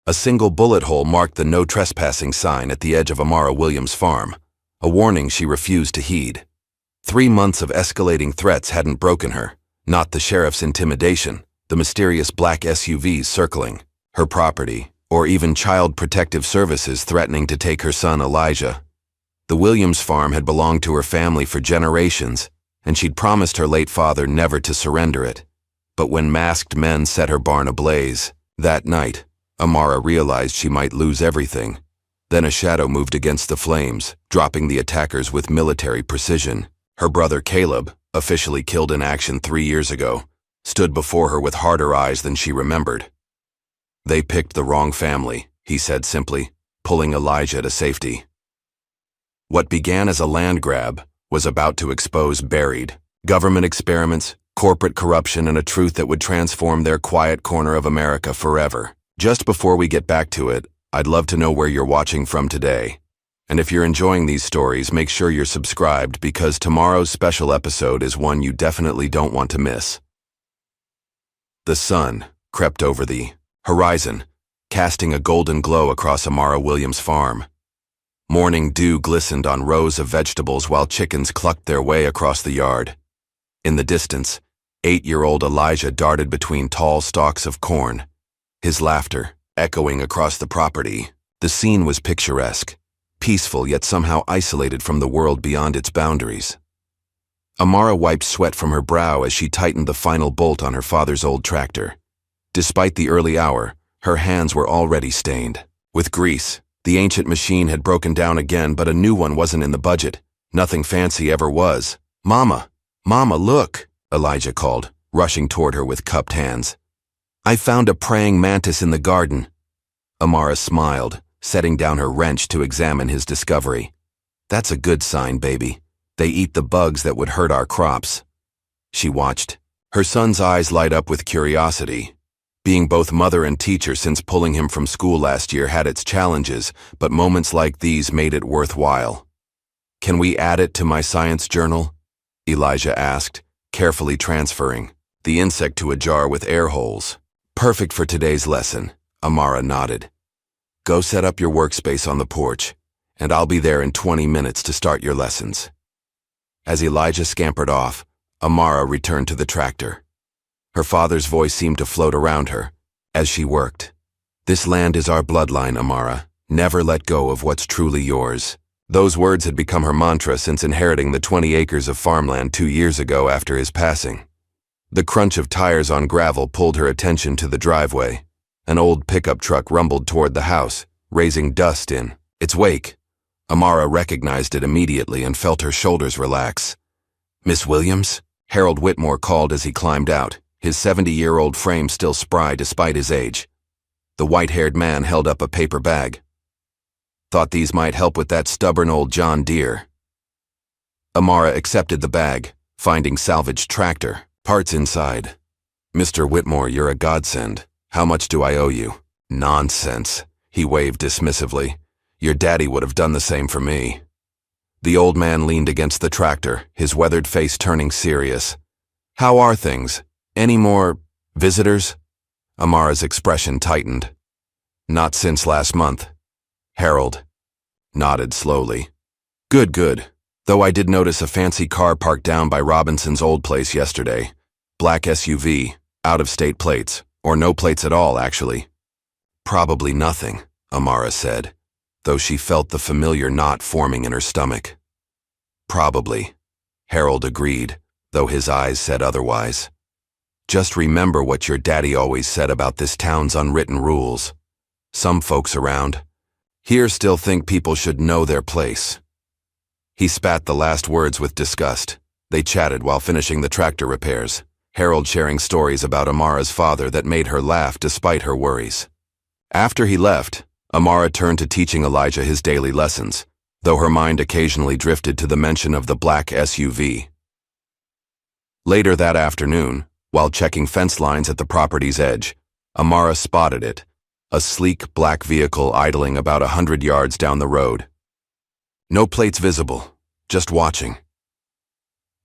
A single bullet hole marked the no trespassing sign at the edge of Amara Williams' farm, a warning she refused to heed. 3 months of escalating threats hadn't broken her, not the sheriff's intimidation, the mysterious black SUVs circling her property, or even Child Protective Services threatening to take her son Elijah. The Williams farm had belonged to her family for generations, and she'd promised her late father never to surrender it. But when masked men set her barn ablaze, that night, Amara realized she might lose everything. Then a shadow moved against the flames, dropping the attackers with military precision. Her brother Caleb, officially killed in action 3 years ago, stood before her with harder eyes than she remembered. "They picked the wrong family," he said simply, pulling Elijah to safety. What began as a land grab was about to expose buried government experiments, corporate corruption, and a truth that would transform their quiet corner of America forever. Just before we get back to it, I'd love to know where you're watching from today. And if you're enjoying these stories, make sure you're subscribed because tomorrow's special episode is one you definitely don't want to miss. The sun crept over the horizon, casting a golden glow across Amara Williams' farm. Morning dew glistened on rows of vegetables while chickens clucked their way across the yard. In the distance, 8-year-old Elijah darted between tall stalks of corn, his laughter echoing across the property. The scene was picturesque, peaceful yet somehow isolated from the world beyond its boundaries. Amara wiped sweat from her brow as she tightened the final bolt on her father's old tractor. Despite the early hour, her hands were already stained with grease. The ancient machine had broken down again, but a new one wasn't in the budget. Nothing fancy ever was. "Mama, Mama, look," Elijah called, rushing toward her with cupped hands. "I found a praying mantis in the garden." Amara smiled, setting down her wrench to examine his discovery. "That's a good sign, baby. They eat the bugs that would hurt our crops." She watched, her son's eyes light up with curiosity. Being both mother and teacher since pulling him from school last year had its challenges, but moments like these made it worthwhile. "Can we add it to my science journal?" Elijah asked, carefully transferring the insect to a jar with air holes. "Perfect for today's lesson," Amara nodded. "Go set up your workspace on the porch, and I'll be there in 20 minutes to start your lessons." As Elijah scampered off, Amara returned to the tractor. Her father's voice seemed to float around her as she worked. "This land is our bloodline, Amara. Never let go of what's truly yours." Those words had become her mantra since inheriting the 20 acres of farmland 2 years ago after his passing. The crunch of tires on gravel pulled her attention to the driveway. An old pickup truck rumbled toward the house, raising dust in its wake. Amara recognized it immediately and felt her shoulders relax. "Miss Williams?" Harold Whitmore called as he climbed out, his 70-year-old frame still spry despite his age. The white-haired man held up a paper bag. "Thought these might help with that stubborn old John Deere." Amara accepted the bag, finding salvaged tractor parts inside. "Mr. Whitmore, you're a godsend. How much do I owe you?" "Nonsense," he waved dismissively. "Your daddy would have done the same for me." The old man leaned against the tractor, his weathered face turning serious. "How are things? Any more visitors?" Amara's expression tightened. "Not since last month." Harold nodded slowly. Good, good. Though I did notice a fancy car parked down by Robinson's old place yesterday. Black SUV, out-of-state plates, or no plates at all, actually." "Probably nothing," Amara said, though she felt the familiar knot forming in her stomach. "Probably," Harold agreed, though his eyes said otherwise. "Just remember what your daddy always said about this town's unwritten rules. Some folks around here still think people should know their place." He spat the last words with disgust. They chatted while finishing the tractor repairs, Harold sharing stories about Amara's father that made her laugh despite her worries. After he left, Amara turned to teaching Elijah his daily lessons, though her mind occasionally drifted to the mention of the black SUV. Later that afternoon, while checking fence lines at the property's edge, Amara spotted it, a sleek black vehicle idling about 100 yards down the road. No plates visible, just watching.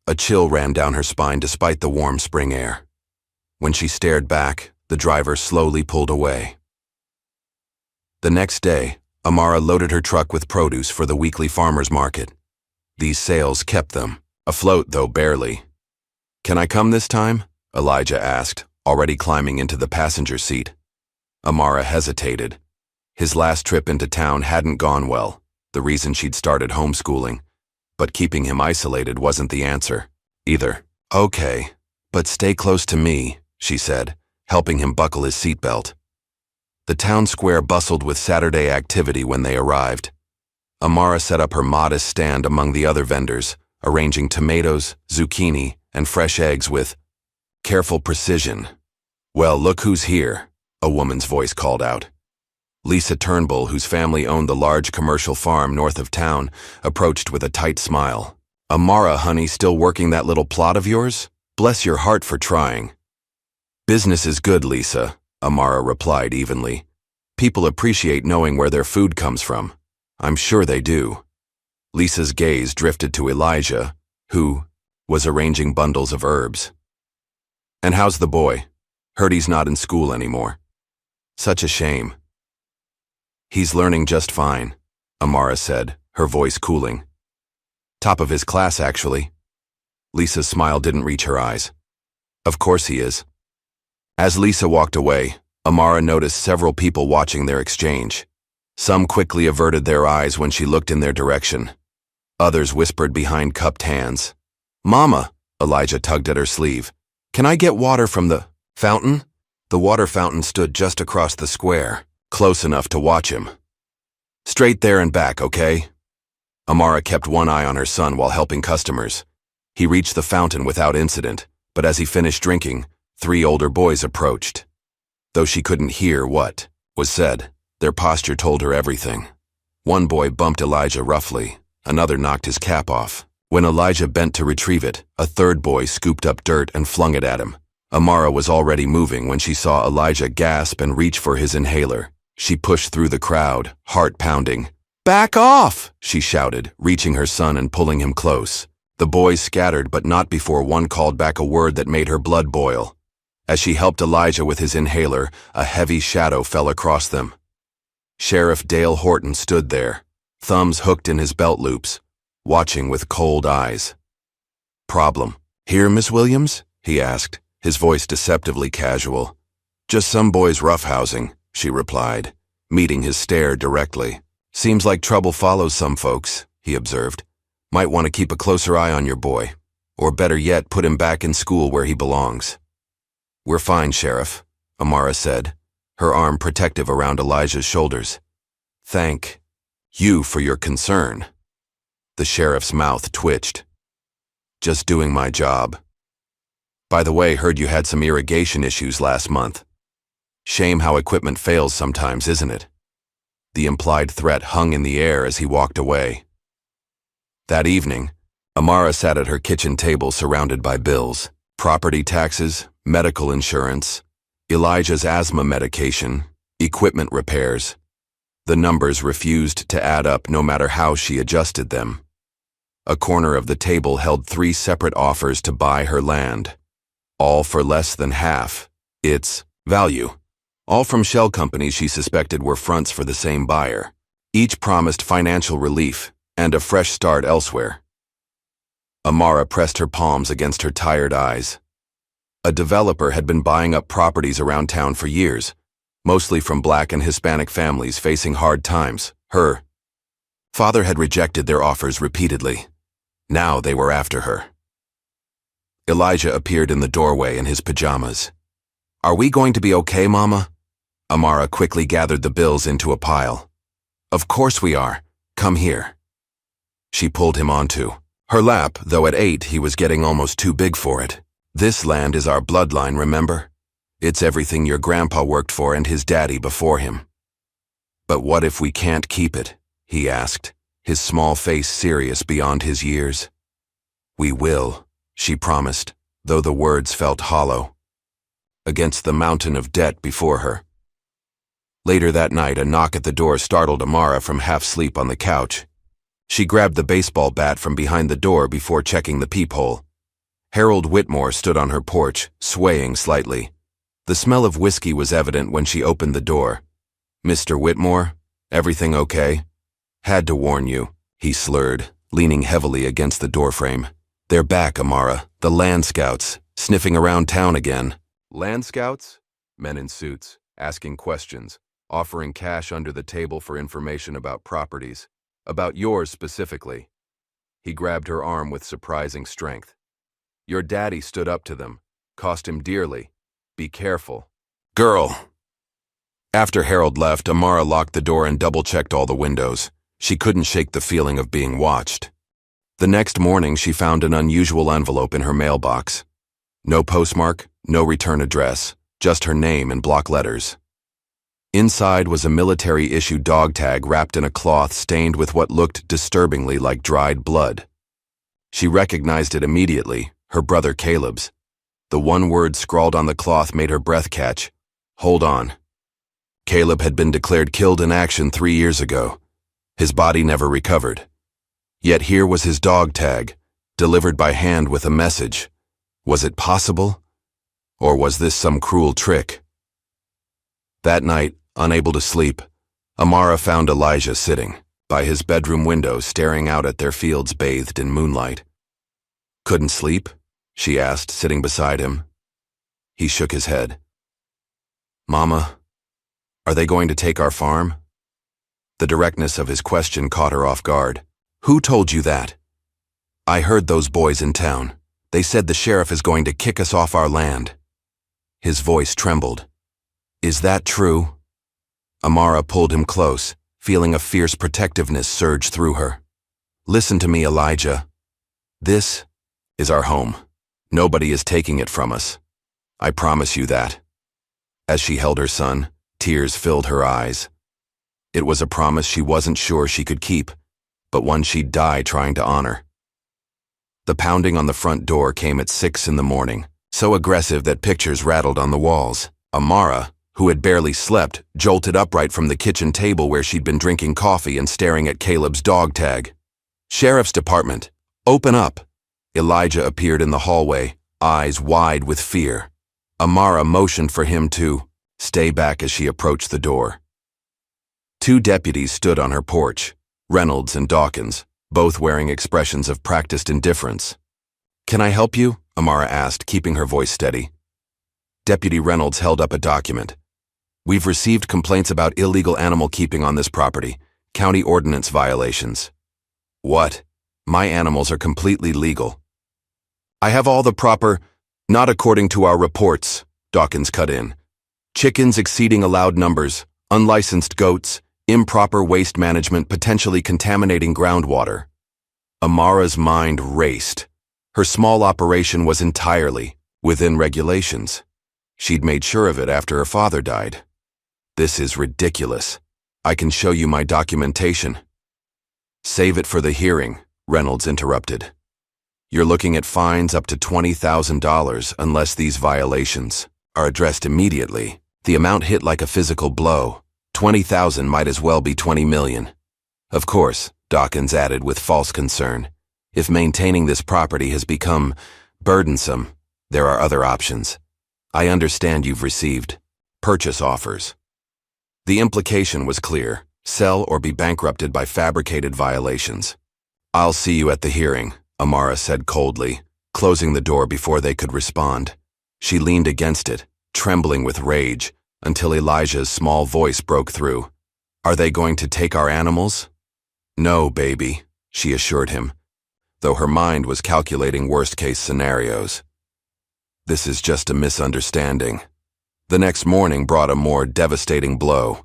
A chill ran down her spine despite the warm spring air. When she stared back, the driver slowly pulled away. The next day, Amara loaded her truck with produce for the weekly farmers market. These sales kept them afloat, though barely. "Can I come this time?" Elijah asked, already climbing into the passenger seat. Amara hesitated. His last trip into town hadn't gone well, the reason she'd started homeschooling. But keeping him isolated wasn't the answer, either. "Okay, but stay close to me," she said, helping him buckle his seatbelt. The town square bustled with Saturday activity when they arrived. Amara set up her modest stand among the other vendors, arranging tomatoes, zucchini, and fresh eggs with careful precision. "Well, look who's here," a woman's voice called out. Lisa Turnbull, whose family owned the large commercial farm north of town, approached with a tight smile. "Amara, honey, still working that little plot of yours? Bless your heart for trying." "Business is good, Lisa," Amara replied evenly. "People appreciate knowing where their food comes from. I'm sure they do." Lisa's gaze drifted to Elijah, who was arranging bundles of herbs. "And how's the boy? Heard he's not in school anymore." "Such a shame." "He's learning just fine," Amara said, her voice cooling. "Top of his class, actually." Lisa's smile didn't reach her eyes. "Of course he is." As Lisa walked away, Amara noticed several people watching their exchange. Some quickly averted their eyes when she looked in their direction. Others whispered behind cupped hands. "Mama," Elijah tugged at her sleeve, "can I get water from the fountain?" The water fountain stood just across the square, close enough to watch him. "Straight there and back, okay?" Amara kept one eye on her son while helping customers. He reached the fountain without incident, but as he finished drinking, 3 older boys approached. Though she couldn't hear what was said, their posture told her everything. One boy bumped Elijah roughly, another knocked his cap off. When Elijah bent to retrieve it, a third boy scooped up dirt and flung it at him. Amara was already moving when she saw Elijah gasp and reach for his inhaler. She pushed through the crowd, heart pounding. "Back off!" she shouted, reaching her son and pulling him close. The boys scattered, but not before one called back a word that made her blood boil. As she helped Elijah with his inhaler, a heavy shadow fell across them. Sheriff Dale Horton stood there, thumbs hooked in his belt loops, watching with cold eyes. "Problem here, Miss Williams?" he asked, his voice deceptively casual. "Just some boys roughhousing," she replied, meeting his stare directly. "Seems like trouble follows some folks," he observed. "Might want to keep a closer eye on your boy, or better yet, put him back in school where he belongs." "We're fine, Sheriff," Amara said, her arm protective around Elijah's shoulders. "Thank you for your concern." The sheriff's mouth twitched. "Just doing my job. By the way, heard you had some irrigation issues last month. Shame how equipment fails sometimes, isn't it?" The implied threat hung in the air as he walked away. That evening, Amara sat at her kitchen table surrounded by bills, property taxes, medical insurance, Elijah's asthma medication, equipment repairs. The numbers refused to add up no matter how she adjusted them. A corner of the table held 3 separate offers to buy her land, all for less than half its value. All from shell companies she suspected were fronts for the same buyer. Each promised financial relief and a fresh start elsewhere. Amara pressed her palms against her tired eyes. A developer had been buying up properties around town for years, mostly from Black and Hispanic families facing hard times. Her father had rejected their offers repeatedly. Now they were after her. Elijah appeared in the doorway in his pajamas. "Are we going to be okay, Mama?" Amara quickly gathered the bills into a pile. "Of course we are. Come here." She pulled him onto her lap, though at 8 he was getting almost too big for it. "This land is our bloodline, remember? It's everything your grandpa worked for and his daddy before him." "But what if we can't keep it?" he asked, his small face serious beyond his years. "We will," she promised, though the words felt hollow. Against the mountain of debt before her. Later that night, a knock at the door startled Amara from half-sleep on the couch. She grabbed the baseball bat from behind the door before checking the peephole. Harold Whitmore stood on her porch, swaying slightly. The smell of whiskey was evident when she opened the door. Mr. Whitmore, everything okay? Had to warn you, he slurred, leaning heavily against the doorframe. They're back, Amara, the land scouts, sniffing around town again. Land scouts? Men in suits, asking questions, offering cash under the table for information about properties, about yours specifically. He grabbed her arm with surprising strength. Your daddy stood up to them, cost him dearly. Be careful. Girl! After Harold left, Amara locked the door and double-checked all the windows. She couldn't shake the feeling of being watched. The next morning, she found an unusual envelope in her mailbox. No postmark, no return address, just her name in block letters. Inside was a military-issue dog tag wrapped in a cloth stained with what looked disturbingly like dried blood. She recognized it immediately, her brother Caleb's. The one word scrawled on the cloth made her breath catch. Hold on. Caleb had been declared killed in action 3 years ago. His body never recovered. Yet here was his dog tag, delivered by hand with a message. Was it possible? Or was this some cruel trick? That night, unable to sleep, Amara found Elijah sitting by his bedroom window staring out at their fields bathed in moonlight. Couldn't sleep? She asked, sitting beside him. He shook his head. Mama, are they going to take our farm? The directness of his question caught her off guard. Who told you that? I heard those boys in town. They said the sheriff is going to kick us off our land. His voice trembled. Is that true? Amara pulled him close, feeling a fierce protectiveness surge through her. Listen to me, Elijah. This is our home. Nobody is taking it from us. I promise you that. As she held her son, tears filled her eyes. It was a promise she wasn't sure she could keep, but one she'd die trying to honor. The pounding on the front door came at 6 in the morning, so aggressive that pictures rattled on the walls. Amara, who had barely slept, jolted upright from the kitchen table where she'd been drinking coffee and staring at Caleb's dog tag. Sheriff's Department, open up! Elijah appeared in the hallway, eyes wide with fear. Amara motioned for him to stay back as she approached the door. 2 deputies stood on her porch, Reynolds and Dawkins, both wearing expressions of practiced indifference. Can I help you? Amara asked, keeping her voice steady. Deputy Reynolds held up a document. We've received complaints about illegal animal keeping on this property, county ordinance violations. What? My animals are completely legal. I have all the proper, not according to our reports, Dawkins cut in. Chickens exceeding allowed numbers, unlicensed goats, improper waste management potentially contaminating groundwater. Amara's mind raced. Her small operation was entirely within regulations. She'd made sure of it after her father died. This is ridiculous. I can show you my documentation. Save it for the hearing, Reynolds interrupted. You're looking at fines up to $20,000 unless these violations are addressed immediately. The amount hit like a physical blow. 20,000 might as well be 20 million. Of course, Dawkins added with false concern, if maintaining this property has become burdensome, there are other options. I understand you've received purchase offers. The implication was clear: sell or be bankrupted by fabricated violations. I'll see you at the hearing, Amara said coldly, closing the door before they could respond. She leaned against it, trembling with rage, until Elijah's small voice broke through. Are they going to take our animals? No, baby, she assured him, though her mind was calculating worst-case scenarios. This is just a misunderstanding. The next morning brought a more devastating blow.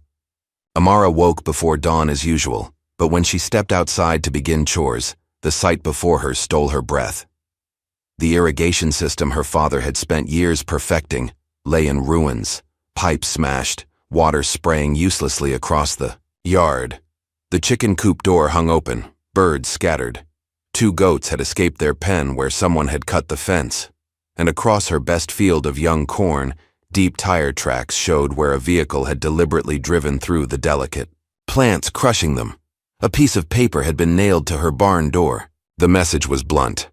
Amara woke before dawn as usual, but when she stepped outside to begin chores, the sight before her stole her breath. The irrigation system her father had spent years perfecting lay in ruins, pipes smashed, water spraying uselessly across the yard. The chicken coop door hung open, birds scattered. 2 goats had escaped their pen where someone had cut the fence, and across her best field of young corn, deep tire tracks showed where a vehicle had deliberately driven through the delicate plants, crushing them. A piece of paper had been nailed to her barn door. The message was blunt: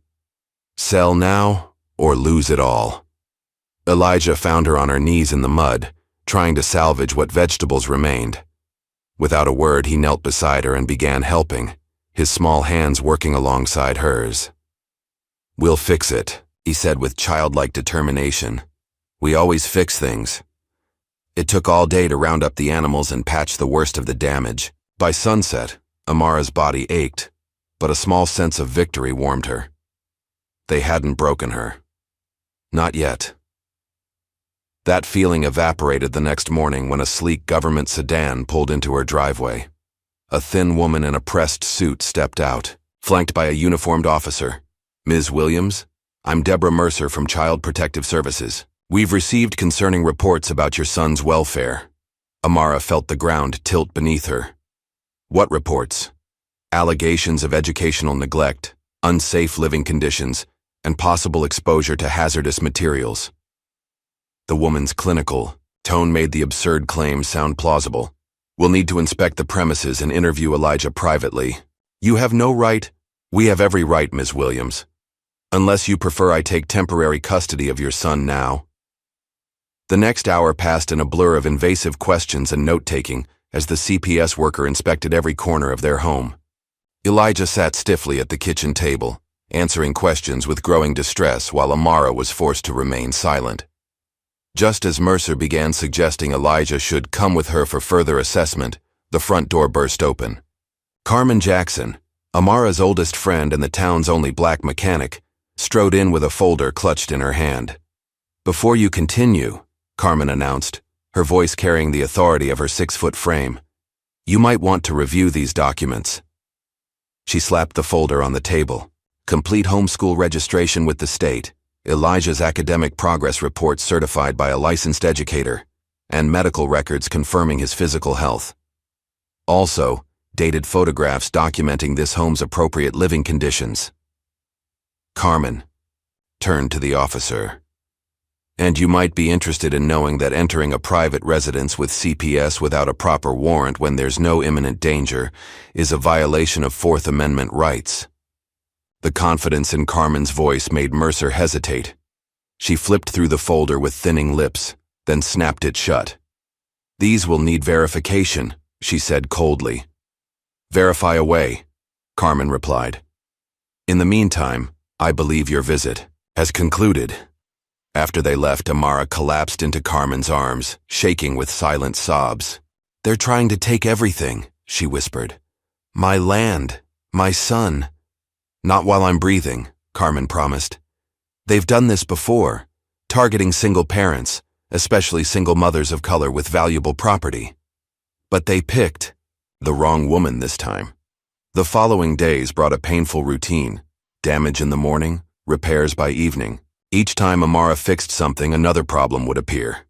sell now or lose it all. Elijah found her on her knees in the mud, trying to salvage what vegetables remained. Without a word, he knelt beside her and began helping, his small hands working alongside hers. "We'll fix it," he said with childlike determination. "We always fix things." It took all day to round up the animals and patch the worst of the damage. By sunset, Amara's body ached, but a small sense of victory warmed her. They hadn't broken her. Not yet. That feeling evaporated the next morning when a sleek government sedan pulled into her driveway. A thin woman in a pressed suit stepped out, flanked by a uniformed officer. "Ms. Williams, I'm Deborah Mercer from Child Protective Services. We've received concerning reports about your son's welfare." Amara felt the ground tilt beneath her. "What reports?" "Allegations of educational neglect, unsafe living conditions, and possible exposure to hazardous materials." The woman's clinical tone made the absurd claim sound plausible. "We'll need to inspect the premises and interview Elijah privately." "You have no right." "We have every right, Ms. Williams. Unless you prefer I take temporary custody of your son now." The next hour passed in a blur of invasive questions and note-taking as the CPS worker inspected every corner of their home. Elijah sat stiffly at the kitchen table, answering questions with growing distress while Amara was forced to remain silent. Just as Mercer began suggesting Elijah should come with her for further assessment, the front door burst open. Carmen Jackson, Amara's oldest friend and the town's only black mechanic, strode in with a folder clutched in her hand. "Before you continue," Carmen announced, her voice carrying the authority of her 6-foot frame, "you might want to review these documents." She slapped the folder on the table. Complete homeschool registration with the state, Elijah's academic progress report certified by a licensed educator, and medical records confirming his physical health. Also, dated photographs documenting this home's appropriate living conditions. Carmen turned to the officer. "And you might be interested in knowing that entering a private residence with CPS without a proper warrant when there's no imminent danger is a violation of Fourth Amendment rights." The confidence in Carmen's voice made Mercer hesitate. She flipped through the folder with thinning lips, then snapped it shut. "These will need verification," she said coldly. "Verify away," Carmen replied. "In the meantime, I believe your visit has concluded." After they left, Amara collapsed into Carmen's arms, shaking with silent sobs. "They're trying to take everything," she whispered. "My land, my son." "Not while I'm breathing," Carmen promised. "They've done this before, targeting single parents, especially single mothers of color with valuable property. But they picked the wrong woman this time." The following days brought a painful routine: damage in the morning, repairs by evening. Each time Amara fixed something, another problem would appear.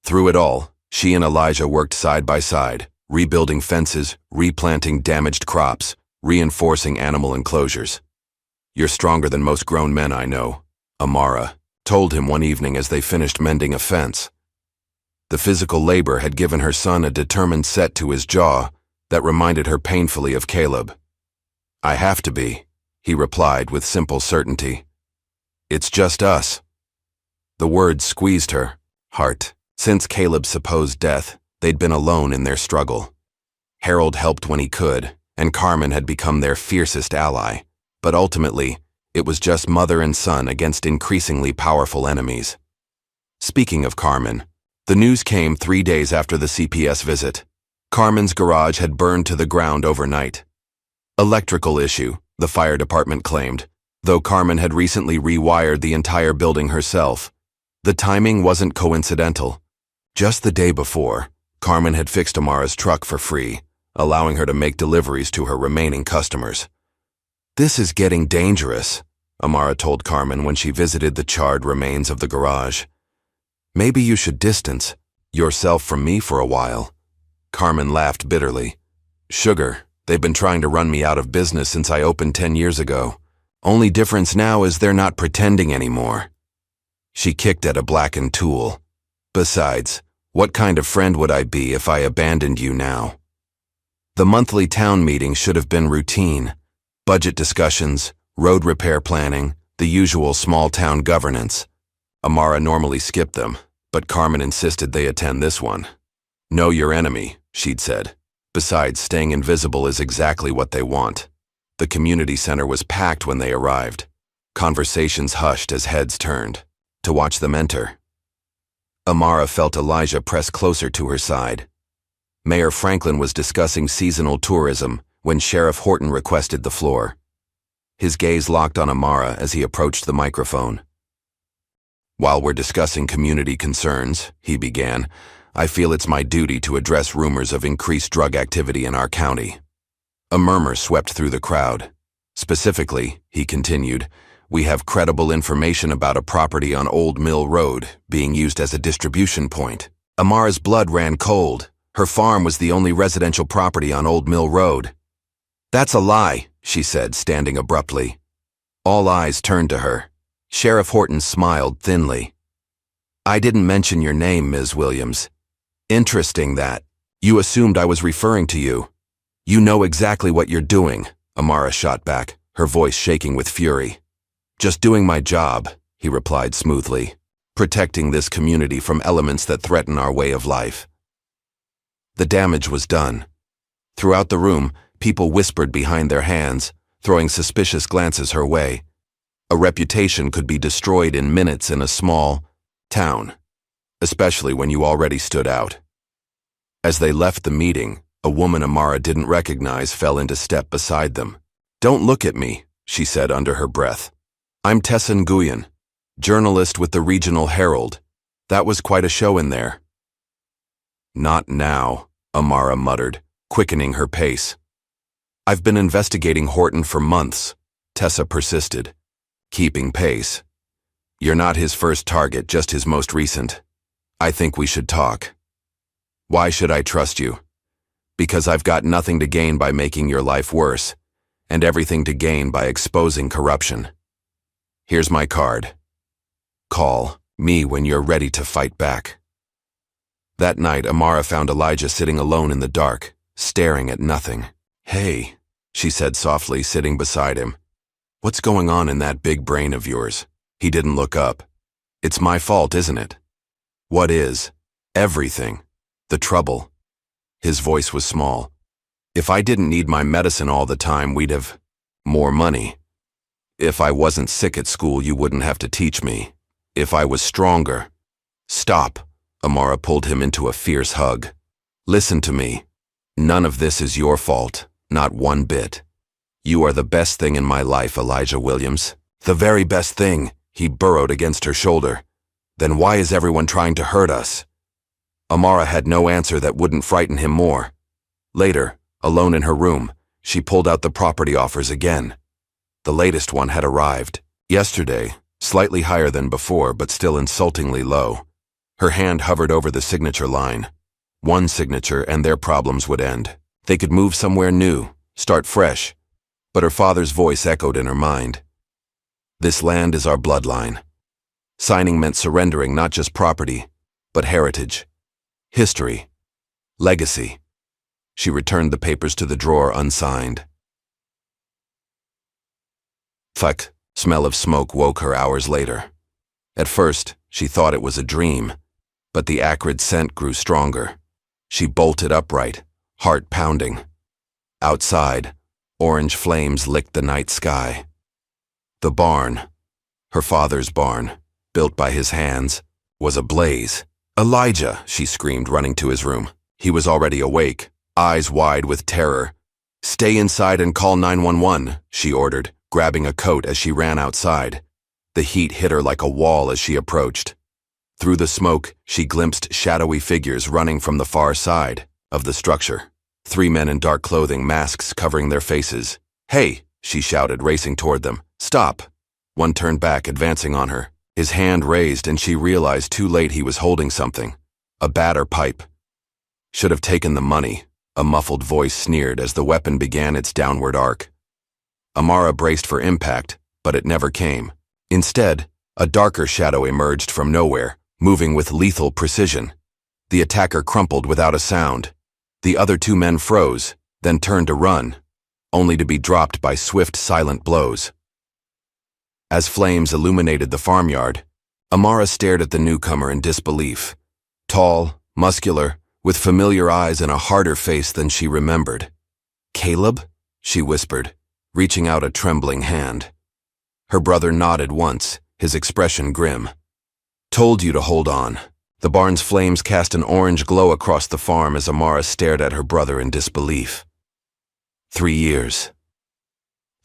Through it all, she and Elijah worked side by side, rebuilding fences, replanting damaged crops, reinforcing animal enclosures. "You're stronger than most grown men I know," Amara told him one evening as they finished mending a fence. The physical labor had given her son a determined set to his jaw that reminded her painfully of Caleb. "I have to be," he replied with simple certainty. "It's just us." The words squeezed her heart. Since Caleb's supposed death, they'd been alone in their struggle. Harold helped when he could, and Carmen had become their fiercest ally. But ultimately, it was just mother and son against increasingly powerful enemies. Speaking of Carmen, the news came 3 days after the CPS visit. Carmen's garage had burned to the ground overnight. Electrical issue, the fire department claimed, though Carmen had recently rewired the entire building herself. The timing wasn't coincidental. Just the day before, Carmen had fixed Amara's truck for free, allowing her to make deliveries to her remaining customers. "This is getting dangerous," Amara told Carmen when she visited the charred remains of the garage. "Maybe you should distance yourself from me for a while." Carmen laughed bitterly. "Sugar, they've been trying to run me out of business since I opened 10 years ago. Only difference now is they're not pretending anymore." She kicked at a blackened tool. "Besides, what kind of friend would I be if I abandoned you now?" The monthly town meeting should have been routine. Budget discussions, road repair planning, the usual small-town governance. Amara normally skipped them, but Carmen insisted they attend this one. "Know your enemy," she'd said. Besides, staying invisible is exactly what they want. The community center was packed when they arrived. Conversations hushed as heads turned to watch them enter. Amara felt Elijah press closer to her side. Mayor Franklin was discussing seasonal tourism when Sheriff Horton requested the floor. His gaze locked on Amara as he approached the microphone. "While we're discussing community concerns," he began, "I feel it's my duty to address rumors of increased drug activity in our county." A murmur swept through the crowd. "Specifically," he continued, "we have credible information about a property on Old Mill Road being used as a distribution point." Amara's blood ran cold. Her farm was the only residential property on Old Mill Road. "That's a lie," she said, standing abruptly. All eyes turned to her. Sheriff Horton smiled thinly. "I didn't mention your name, Ms. Williams. Interesting that. You assumed I was referring to you. You know exactly what you're doing," Amara shot back, her voice shaking with fury. "Just doing my job," he replied smoothly, "protecting this community from elements that threaten our way of life." The damage was done. Throughout the room, people whispered behind their hands, throwing suspicious glances her way. A reputation could be destroyed in minutes in a small town, especially when you already stood out. As they left the meeting, a woman Amara didn't recognize fell into step beside them. "Don't look at me," she said under her breath. "I'm Tessa Nguyen, journalist with the Regional Herald. That was quite a show in there." "Not now," Amara muttered, quickening her pace. "I've been investigating Horton for months," Tessa persisted, keeping pace. "You're not his first target, just his most recent. I think we should talk." "Why should I trust you?" "Because I've got nothing to gain by making your life worse, and everything to gain by exposing corruption. Here's my card. Call me when you're ready to fight back." That night, Amara found Elijah sitting alone in the dark, staring at nothing. "Hey," she said softly, sitting beside him. "What's going on in that big brain of yours?" He didn't look up. "It's my fault, isn't it?" "What is?" "Everything. The trouble." His voice was small. "If I didn't need my medicine all the time, we'd have more money. If I wasn't sick at school, you wouldn't have to teach me. If I was stronger—" "Stop," Amara pulled him into a fierce hug. "Listen to me. None of this is your fault, not one bit. You are the best thing in my life, Elijah Williams. The very best thing," he burrowed against her shoulder. "Then why is everyone trying to hurt us?" Amara had no answer that wouldn't frighten him more. Later, alone in her room, she pulled out the property offers again. The latest one had arrived. Yesterday, slightly higher than before, but still insultingly low. Her hand hovered over the signature line. One signature and their problems would end. They could move somewhere new, start fresh. But her father's voice echoed in her mind. "This land is our bloodline." Signing meant surrendering not just property, but heritage, history, legacy. She returned the papers to the drawer unsigned. Fuck, smell of smoke woke her hours later. At first, she thought it was a dream, but the acrid scent grew stronger. She bolted upright, heart pounding. Outside, orange flames licked the night sky. The barn, her father's barn, built by his hands, was ablaze. "Elijah!" she screamed, running to his room. He was already awake, eyes wide with terror. "Stay inside and call 911, she ordered, grabbing a coat as she ran outside. The heat hit her like a wall as she approached. Through the smoke, she glimpsed shadowy figures running from the far side of the structure. 3 men in dark clothing, masks covering their faces. "Hey!" she shouted, racing toward them. "Stop!" One turned back, advancing on her. His hand raised, and she realized too late he was holding something. A batter pipe. "Should have taken the money," a muffled voice sneered as the weapon began its downward arc. Amara braced for impact, but it never came. Instead, a darker shadow emerged from nowhere, moving with lethal precision. The attacker crumpled without a sound. The other 2 men froze, then turned to run, only to be dropped by swift, silent blows. As flames illuminated the farmyard, Amara stared at the newcomer in disbelief. Tall, muscular, with familiar eyes and a harder face than she remembered. "Caleb?" she whispered, reaching out a trembling hand. Her brother nodded once, his expression grim. "Told you to hold on." The barn's flames cast an orange glow across the farm as Amara stared at her brother in disbelief. 3 years.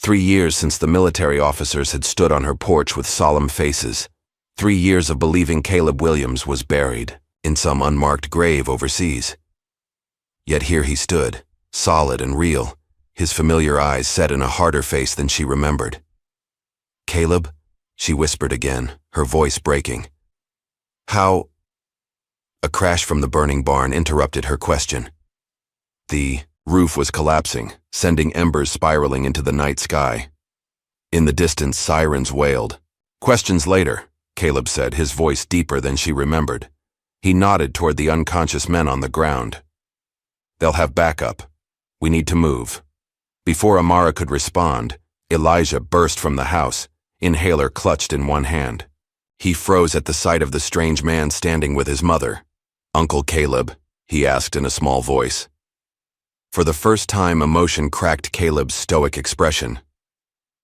3 years since the military officers had stood on her porch with solemn faces. 3 years of believing Caleb Williams was buried in some unmarked grave overseas. Yet here he stood, solid and real, his familiar eyes set in a harder face than she remembered. "Caleb?" she whispered again, her voice breaking. "How?" A crash from the burning barn interrupted her question. The roof was collapsing, sending embers spiraling into the night sky. In the distance, sirens wailed. "Questions later," Caleb said, his voice deeper than she remembered. He nodded toward the unconscious men on the ground. "They'll have backup. We need to move." Before Amara could respond, Elijah burst from the house, inhaler clutched in one hand. He froze at the sight of the strange man standing with his mother. "Uncle Caleb?" he asked in a small voice. For the first time, emotion cracked Caleb's stoic expression.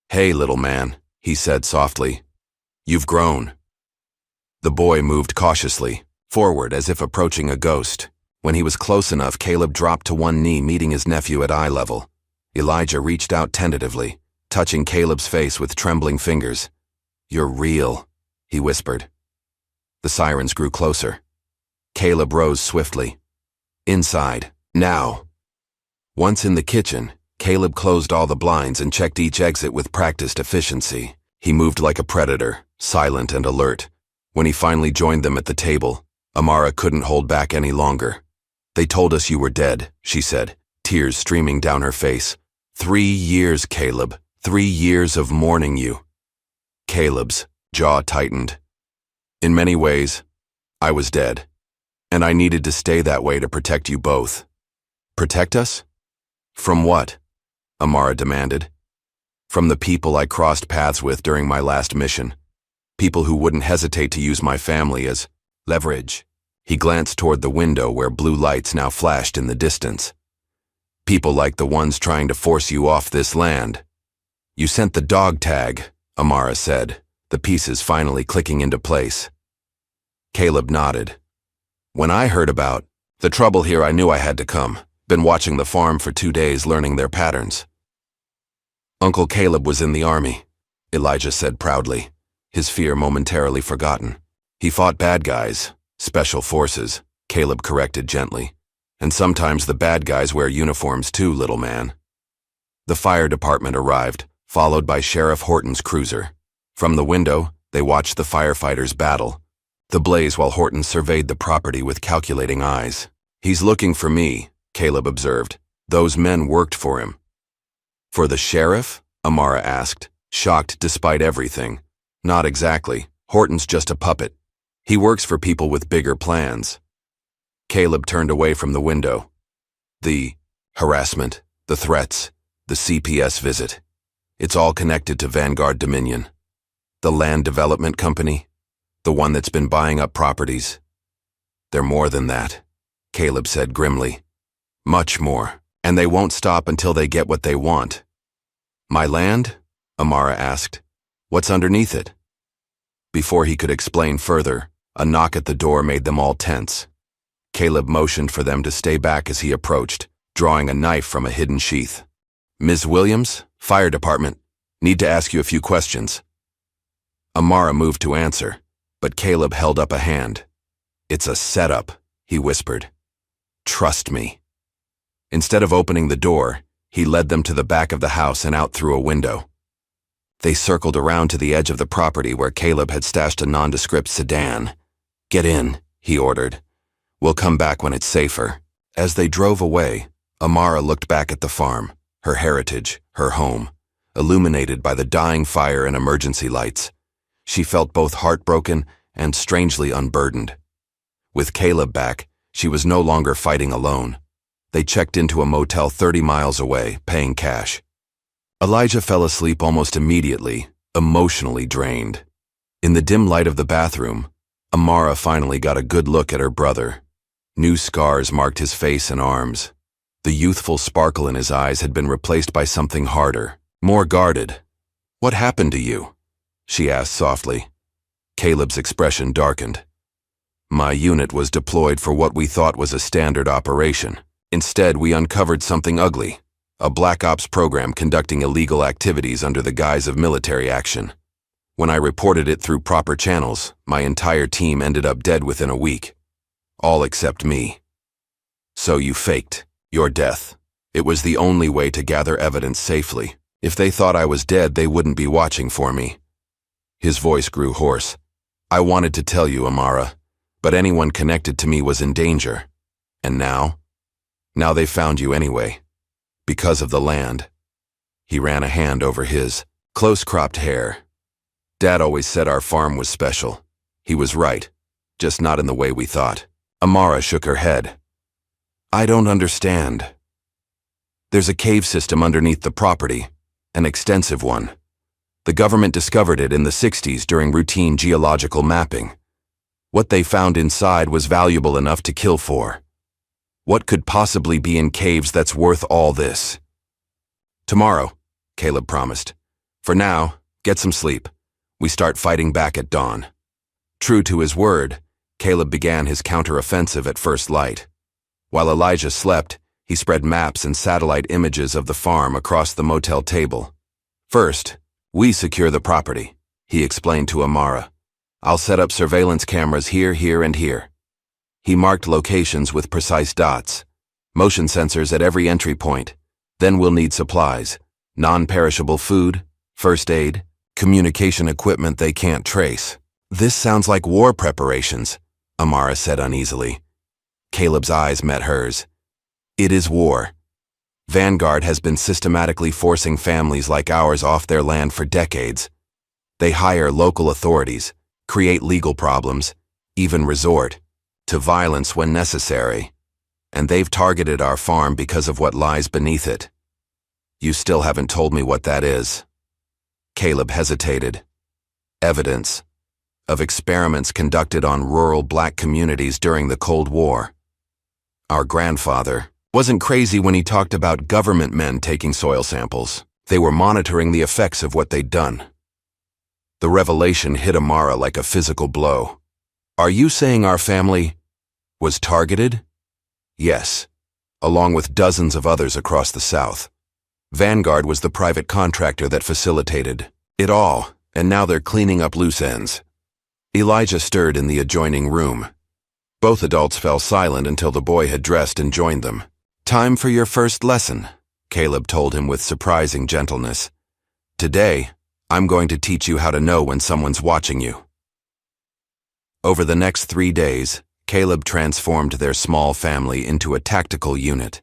"Hey, little man," he said softly. "You've grown." The boy moved cautiously, forward as if approaching a ghost. When he was close enough, Caleb dropped to one knee, meeting his nephew at eye level. Elijah reached out tentatively, touching Caleb's face with trembling fingers. "You're real," he whispered. The sirens grew closer. Caleb rose swiftly. "Inside, now." Once in the kitchen, Caleb closed all the blinds and checked each exit with practiced efficiency. He moved like a predator, silent and alert. When he finally joined them at the table, Amara couldn't hold back any longer. "They told us you were dead," she said, tears streaming down her face. 3 years, Caleb. 3 years of mourning you." Caleb's jaw tightened. "In many ways, I was dead. And I needed to stay that way to protect you both." "Protect us? From what?" Amara demanded. "From the people I crossed paths with during my last mission. People who wouldn't hesitate to use my family as leverage." He glanced toward the window where blue lights now flashed in the distance. "People like the ones trying to force you off this land." "You sent the dog tag," Amara said, the pieces finally clicking into place. Caleb nodded. "When I heard about the trouble here, I knew I had to come. Been watching the farm for 2 days, learning their patterns." "Uncle Caleb was in the army," Elijah said proudly, his fear momentarily forgotten. "He fought bad guys, special forces," Caleb corrected gently. "And sometimes the bad guys wear uniforms too, little man." The fire department arrived, followed by Sheriff Horton's cruiser. From the window, they watched the firefighters battle the blaze while Horton surveyed the property with calculating eyes. "He's looking for me," Caleb observed. "Those men worked for him." "For the sheriff?" Amara asked, shocked despite everything. "Not exactly. Horton's just a puppet. He works for people with bigger plans." Caleb turned away from the window. "The harassment, the threats, the CPS visit. It's all connected to Vanguard Dominion. The land development company, the one that's been buying up properties. They're more than that," Caleb said grimly. "Much more, and they won't stop until they get what they want." "My land?" Amara asked. "What's underneath it?" Before he could explain further, a knock at the door made them all tense. Caleb motioned for them to stay back as he approached, drawing a knife from a hidden sheath. "Ms. Williams, Fire Department, need to ask you a few questions." Amara moved to answer, but Caleb held up a hand. "It's a setup," he whispered. "Trust me." Instead of opening the door, he led them to the back of the house and out through a window. They circled around to the edge of the property where Caleb had stashed a nondescript sedan. "Get in," he ordered. "We'll come back when it's safer." As they drove away, Amara looked back at the farm, her heritage, her home, illuminated by the dying fire and emergency lights. She felt both heartbroken and strangely unburdened. With Caleb back, she was no longer fighting alone. They checked into a motel 30 miles away, paying cash. Elijah fell asleep almost immediately, emotionally drained. In the dim light of the bathroom, Amara finally got a good look at her brother. New scars marked his face and arms. The youthful sparkle in his eyes had been replaced by something harder, more guarded. "What happened to you?" she asked softly. Caleb's expression darkened. "My unit was deployed for what we thought was a standard operation. Instead, we uncovered something ugly, a Black Ops program conducting illegal activities under the guise of military action. When I reported it through proper channels, my entire team ended up dead within a week. All except me. So you faked your death. It was the only way to gather evidence safely. If they thought I was dead, they wouldn't be watching for me." His voice grew hoarse. "I wanted to tell you, Amara, but anyone connected to me was in danger. And now? Now they found you anyway. Because of the land." He ran a hand over his close-cropped hair. "Dad always said our farm was special. He was right, just not in the way we thought." Amara shook her head. "I don't understand." "There's a cave system underneath the property, an extensive one. The government discovered it in the 60s during routine geological mapping. What they found inside was valuable enough to kill for. What could possibly be in caves that's worth all this?" "Tomorrow," Caleb promised. "For now, get some sleep. We start fighting back at dawn." True to his word, Caleb began his counter-offensive at first light. While Elijah slept, he spread maps and satellite images of the farm across the motel table. "First, we secure the property," he explained to Amara. "I'll set up surveillance cameras here, here, and here." He marked locations with precise dots, motion sensors at every entry point. "Then we'll need supplies, non-perishable food, first aid, communication equipment they can't trace." "This sounds like war preparations," Amara said uneasily. Caleb's eyes met hers. "It is war. Vanguard has been systematically forcing families like ours off their land for decades. They hire local authorities, create legal problems, even resort to violence when necessary. And they've targeted our farm because of what lies beneath it. You still haven't told me what that is." Caleb hesitated. "Evidence of experiments conducted on rural black communities during the Cold War. Our grandfather wasn't crazy when he talked about government men taking soil samples. They were monitoring the effects of what they'd done." The revelation hit Amara like a physical blow. "Are you saying our family was targeted?" "Yes, along with dozens of others across the South. Vanguard was the private contractor that facilitated it all, and now they're cleaning up loose ends." Elijah stirred in the adjoining room. Both adults fell silent until the boy had dressed and joined them. "Time for your first lesson," Caleb told him with surprising gentleness. "Today, I'm going to teach you how to know when someone's watching you." Over the next 3 days, Caleb transformed their small family into a tactical unit.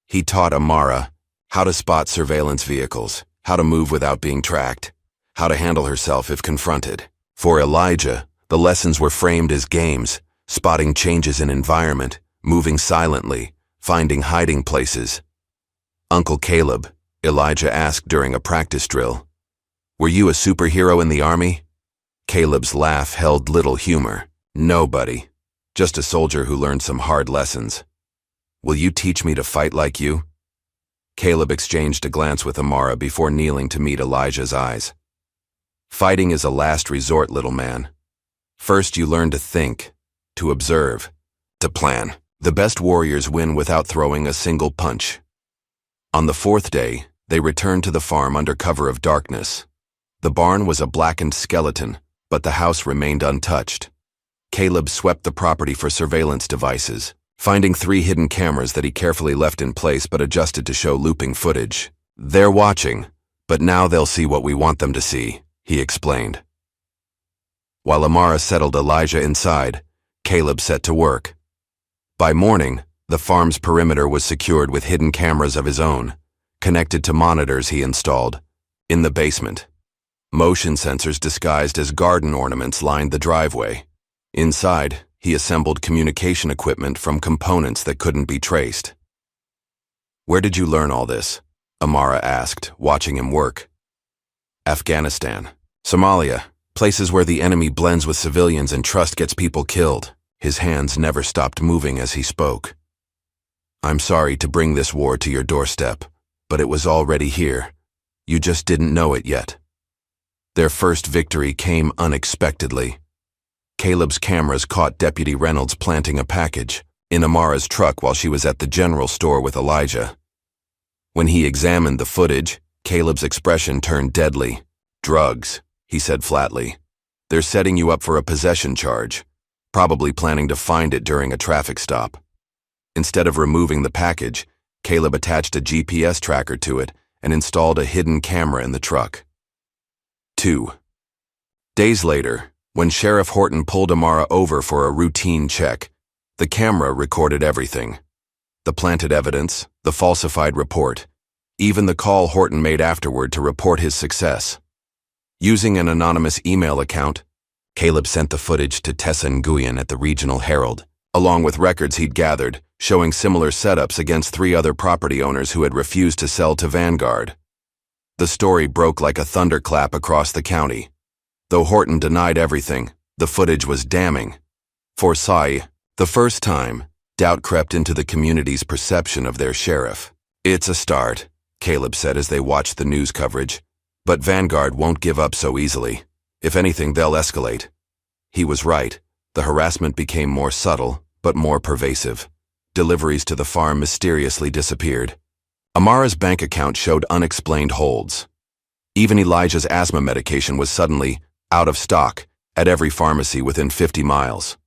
He taught Amara how to spot surveillance vehicles, how to move without being tracked, how to handle herself if confronted. For Elijah, the lessons were framed as games, spotting changes in environment, moving silently, finding hiding places. "Uncle Caleb," Elijah asked during a practice drill, "were you a superhero in the army?" Caleb's laugh held little humor. "Nobody. Just a soldier who learned some hard lessons." "Will you teach me to fight like you?" Caleb exchanged a glance with Amara before kneeling to meet Elijah's eyes. "Fighting is a last resort, little man. First you learn to think, to observe, to plan. The best warriors win without throwing a single punch." On the 4th day, they returned to the farm under cover of darkness. The barn was a blackened skeleton, but the house remained untouched. Caleb swept the property for surveillance devices, finding 3 hidden cameras that he carefully left in place but adjusted to show looping footage. "They're watching, but now they'll see what we want them to see," he explained. While Amara settled Elijah inside, Caleb set to work. By morning, the farm's perimeter was secured with hidden cameras of his own, connected to monitors he installed in the basement. Motion sensors disguised as garden ornaments lined the driveway. Inside, he assembled communication equipment from components that couldn't be traced. "Where did you learn all this?" Amara asked, watching him work. "Afghanistan, Somalia, places where the enemy blends with civilians and trust gets people killed," His hands never stopped moving as he spoke. "I'm sorry to bring this war to your doorstep, but it was already here. You just didn't know it yet." Their first victory came unexpectedly. Caleb's cameras caught Deputy Reynolds planting a package in Amara's truck while she was at the general store with Elijah. When he examined the footage, Caleb's expression turned deadly. "Drugs," he said flatly. "They're setting you up for a possession charge, probably planning to find it during a traffic stop." Instead of removing the package, Caleb attached a GPS tracker to it and installed a hidden camera in the truck. 2 days later, when Sheriff Horton pulled Amara over for a routine check, the camera recorded everything. The planted evidence, the falsified report, even the call Horton made afterward to report his success. Using an anonymous email account, Caleb sent the footage to Tessa Nguyen at the Regional Herald, along with records he'd gathered, showing similar setups against 3 other property owners who had refused to sell to Vanguard. The story broke like a thunderclap across the county. Though Horton denied everything, the footage was damning. For the first time, doubt crept into the community's perception of their sheriff. "It's a start," Caleb said as they watched the news coverage. "But Vanguard won't give up so easily. If anything, they'll escalate." He was right. The harassment became more subtle, but more pervasive. Deliveries to the farm mysteriously disappeared. Amara's bank account showed unexplained holds. Even Elijah's asthma medication was suddenly out of stock at every pharmacy within 50 miles.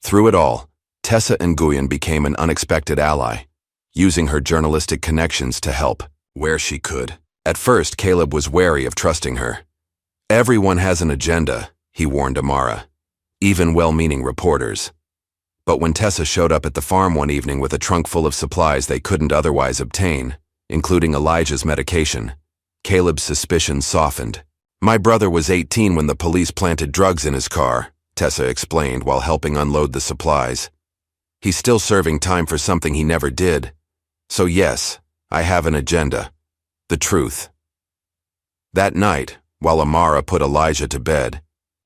Through it all, Tessa Nguyen became an unexpected ally, using her journalistic connections to help where she could. At first, Caleb was wary of trusting her. "Everyone has an agenda," he warned Amara, even well-meaning reporters. But when Tessa showed up at the farm one evening with a trunk full of supplies they couldn't otherwise obtain, including Elijah's medication, Caleb's suspicions softened. "My brother was 18 when the police planted drugs in his car," Tessa explained while helping unload the supplies. "He's still serving time for something he never did. So yes, I have an agenda. The truth." That night, while Amara put Elijah to bed,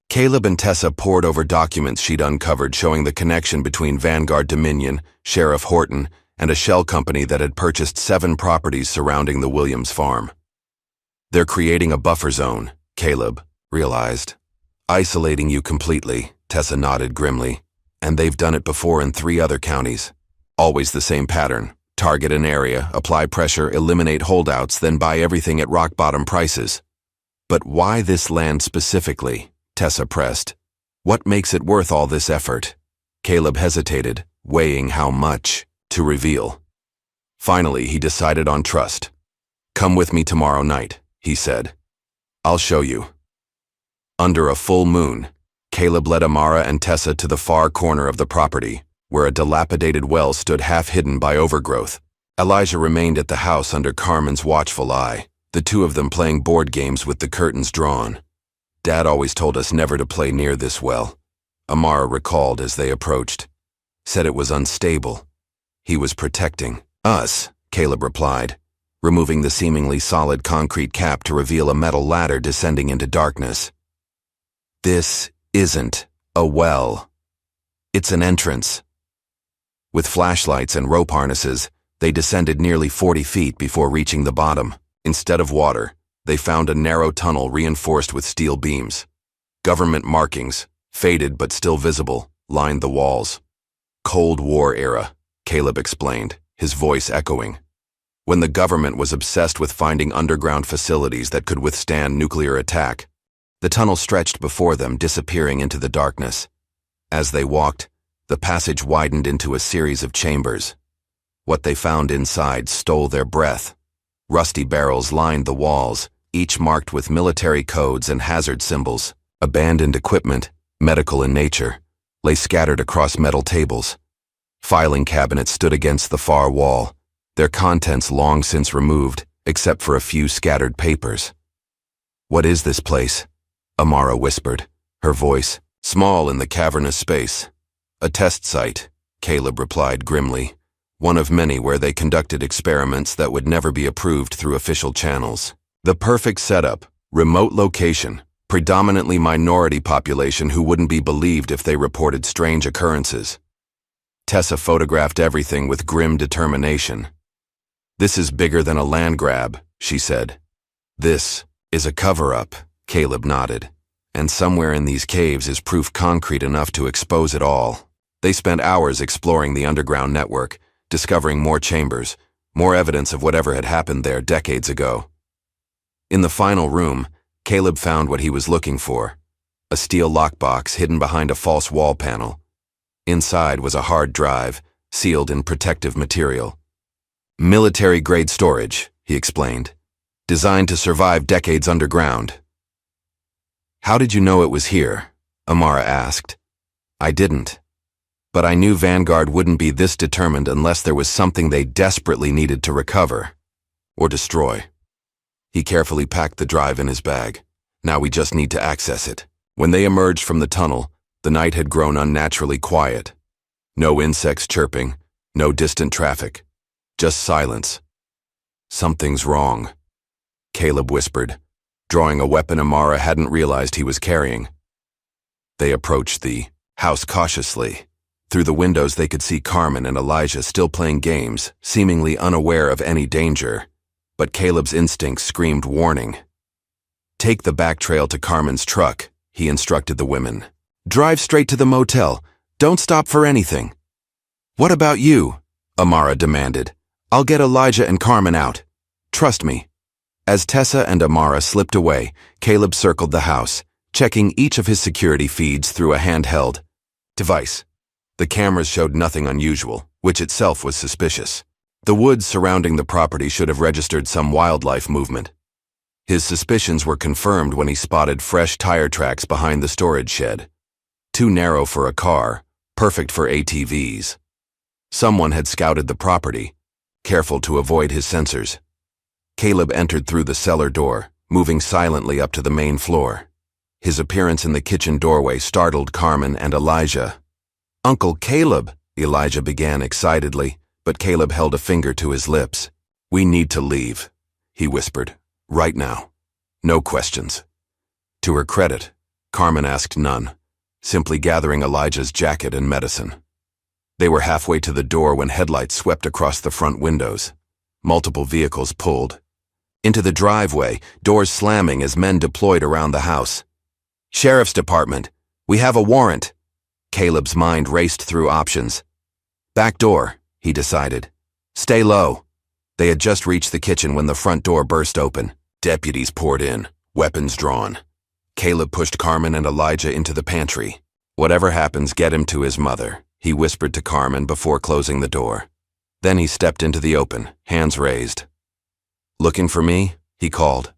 Caleb and Tessa pored over documents she'd uncovered showing the connection between Vanguard Dominion, Sheriff Horton, and a shell company that had purchased 7 properties surrounding the Williams farm. "They're creating a buffer zone," Caleb realized. "Isolating you completely," Tessa nodded grimly. "And they've done it before in 3 other counties. Always the same pattern. Target an area, apply pressure, eliminate holdouts, then buy everything at rock-bottom prices." "But why this land specifically?" Tessa pressed. "What makes it worth all this effort?" Caleb hesitated, weighing how much to reveal. Finally, he decided on trust. "Come with me tomorrow night," he said. "I'll show you." Under a full moon, Caleb led Amara and Tessa to the far corner of the property, where a dilapidated well stood half-hidden by overgrowth. Elijah remained at the house under Carmen's watchful eye, the 2 of them playing board games with the curtains drawn. "Dad always told us never to play near this well," Amara recalled as they approached. "Said it was unstable. He was protecting us," Caleb replied, removing the seemingly solid concrete cap to reveal a metal ladder descending into darkness. "This isn't a well. It's an entrance." With flashlights and rope harnesses, they descended nearly 40 feet before reaching the bottom. Instead of water, they found a narrow tunnel reinforced with steel beams. Government markings, faded but still visible, lined the walls. "Cold War era," Caleb explained, his voice echoing. "When the government was obsessed with finding underground facilities that could withstand nuclear attack." The tunnel stretched before them, disappearing into the darkness. As they walked, the passage widened into a series of chambers. What they found inside stole their breath. Rusty barrels lined the walls, each marked with military codes and hazard symbols. Abandoned equipment, medical in nature, lay scattered across metal tables. Filing cabinets stood against the far wall, their contents long since removed, except for a few scattered papers. "What is this place?" Amara whispered, her voice small in the cavernous space. "A test site," Caleb replied grimly. "One of many where they conducted experiments that would never be approved through official channels. The perfect setup, remote location, predominantly minority population who wouldn't be believed if they reported strange occurrences. Tessa photographed everything with grim determination. "This is bigger than a land grab," she said. "This is a cover-up," Caleb nodded. "And somewhere in these caves is proof concrete enough to expose it all." They spent hours exploring the underground network, discovering more chambers, more evidence of whatever had happened there decades ago. In the final room, Caleb found what he was looking for: a steel lockbox hidden behind a false wall panel. Inside was a hard drive, sealed in protective material. "Military-grade storage," he explained, "designed to survive decades underground." "How did you know it was here?" Amara asked. "I didn't. But I knew Vanguard wouldn't be this determined unless there was something they desperately needed to recover or destroy." He carefully packed the drive in his bag. "Now we just need to access it." When they emerged from the tunnel, the night had grown unnaturally quiet. No insects chirping, no distant traffic, just silence. "Something's wrong," Caleb whispered, drawing a weapon Amara hadn't realized he was carrying. They approached the house cautiously. Through the windows they could see Carmen and Elijah still playing games, seemingly unaware of any danger. But Caleb's instincts screamed warning. "Take the back trail to Carmen's truck," he instructed the women. "Drive straight to the motel. Don't stop for anything." "What about you?" Amara demanded. "I'll get Elijah and Carmen out. Trust me." As Tessa and Amara slipped away, Caleb circled the house, checking each of his security feeds through a handheld device. The cameras showed nothing unusual, which itself was suspicious. The woods surrounding the property should have registered some wildlife movement. His suspicions were confirmed when he spotted fresh tire tracks behind the storage shed. Too narrow for a car, perfect for ATVs. Someone had scouted the property, careful to avoid his sensors. Caleb entered through the cellar door, moving silently up to the main floor. His appearance in the kitchen doorway startled Carmen and Elijah. "Uncle Caleb," Elijah began excitedly, but Caleb held a finger to his lips. "We need to leave," he whispered. "Right now. No questions." To her credit, Carmen asked none, simply gathering Elijah's jacket and medicine. They were halfway to the door when headlights swept across the front windows. Multiple vehicles pulled into the driveway, doors slamming as men deployed around the house. "Sheriff's Department, we have a warrant." Caleb's mind raced through options. "Back door," he decided. "Stay low." They had just reached the kitchen when the front door burst open. Deputies poured in, weapons drawn. Caleb pushed Carmen and Elijah into the pantry. "Whatever happens, get him to his mother," he whispered to Carmen before closing the door. Then he stepped into the open, hands raised. "Looking for me?" he called.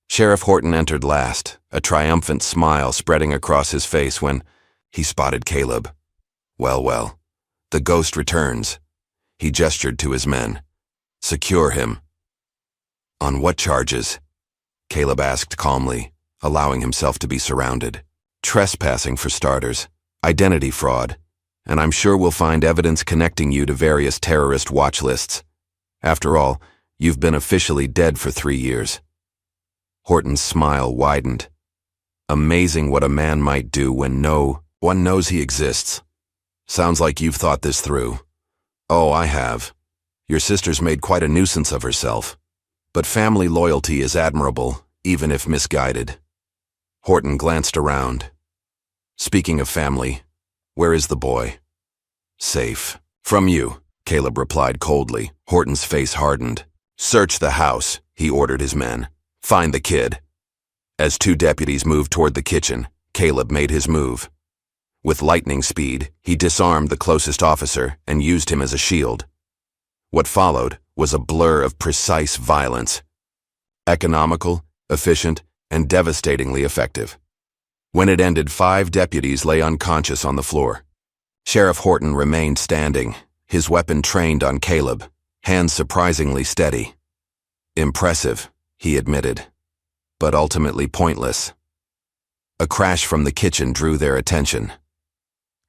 Sheriff Horton entered last, a triumphant smile spreading across his face when he spotted Caleb. Well, the ghost returns." He gestured to his men. "Secure him." "On what charges?" Caleb asked calmly, allowing himself to be surrounded. "Trespassing for starters, identity fraud, and I'm sure we'll find evidence connecting you to various terrorist watch lists. After all, you've been officially dead for 3 years. Horton's smile widened. "Amazing what a man might do when no one knows he exists. Sounds like you've thought this through." "Oh, I have. Your sister's made quite a nuisance of herself. But family loyalty is admirable, even if misguided." Horton glanced around. "Speaking of family, where is the boy?" "Safe. From you," Caleb replied coldly. Horton's face hardened. "Search the house," he ordered his men. "Find the kid." As 2 deputies moved toward the kitchen, Caleb made his move. With lightning speed, he disarmed the closest officer and used him as a shield. What followed was a blur of precise violence. Economical, efficient, and devastatingly effective. When it ended, 5 deputies lay unconscious on the floor. Sheriff Horton remained standing, his weapon trained on Caleb, hands surprisingly steady. Impressive, he admitted, but ultimately pointless. A crash from the kitchen drew their attention.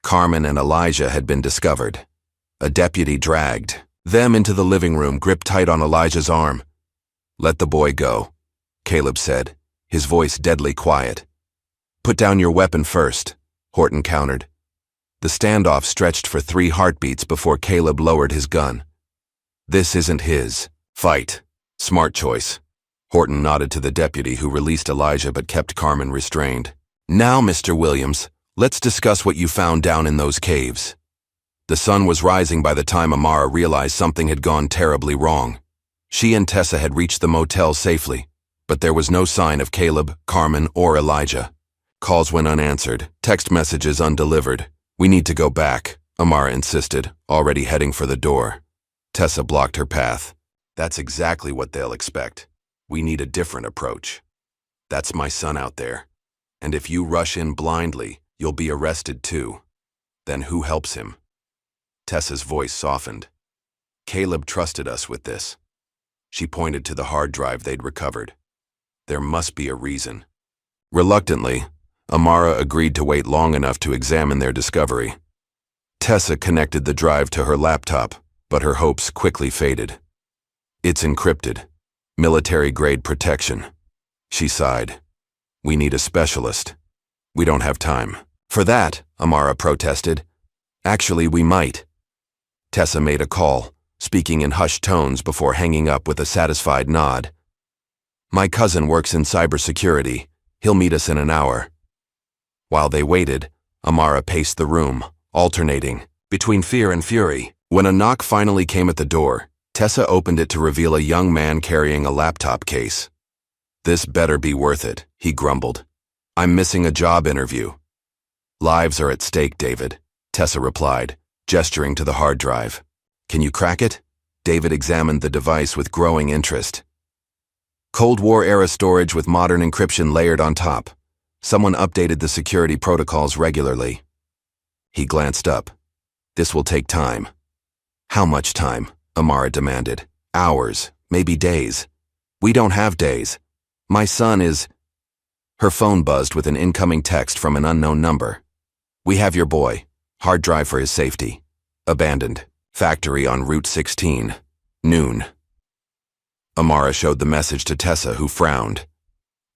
Carmen and Elijah had been discovered. A deputy dragged them into the living room, gripped tight on Elijah's arm. "Let the boy go," Caleb said, his voice deadly quiet. Put down your weapon first, Horton countered. The standoff stretched for 3 heartbeats before Caleb lowered his gun. This isn't his. Fight. Smart choice. Horton nodded to the deputy who released Elijah but kept Carmen restrained. Now, Mr. Williams, let's discuss what you found down in those caves. The sun was rising by the time Amara realized something had gone terribly wrong. She and Tessa had reached the motel safely, but there was no sign of Caleb, Carmen, or Elijah. Calls went unanswered, text messages undelivered. We need to go back, Amara insisted, already heading for the door. Tessa blocked her path. That's exactly what they'll expect. We need a different approach. That's my son out there. And if you rush in blindly, you'll be arrested too. Then who helps him? Tessa's voice softened. Caleb trusted us with this. She pointed to the hard drive they'd recovered. There must be a reason. Reluctantly, Amara agreed to wait long enough to examine their discovery. Tessa connected the drive to her laptop, but her hopes quickly faded. It's encrypted. Military-grade protection. She sighed. We need a specialist. We don't have time. For that, Amara protested. Actually, we might. Tessa made a call, speaking in hushed tones before hanging up with a satisfied nod. My cousin works in cybersecurity. He'll meet us in an hour. While they waited, Amara paced the room, alternating between fear and fury. When a knock finally came at the door, Tessa opened it to reveal a young man carrying a laptop case. This better be worth it, he grumbled. I'm missing a job interview. Lives are at stake, David, Tessa replied, gesturing to the hard drive. Can you crack it? David examined the device with growing interest. Cold War-era storage with modern encryption layered on top. Someone updated the security protocols regularly. He glanced up. This will take time. How much time? Amara demanded. Hours, maybe days. We don't have days. My son is... Her phone buzzed with an incoming text from an unknown number. We have your boy. Hard drive for his safety. Abandoned. Factory on Route 16. Noon. Amara showed the message to Tessa, who frowned.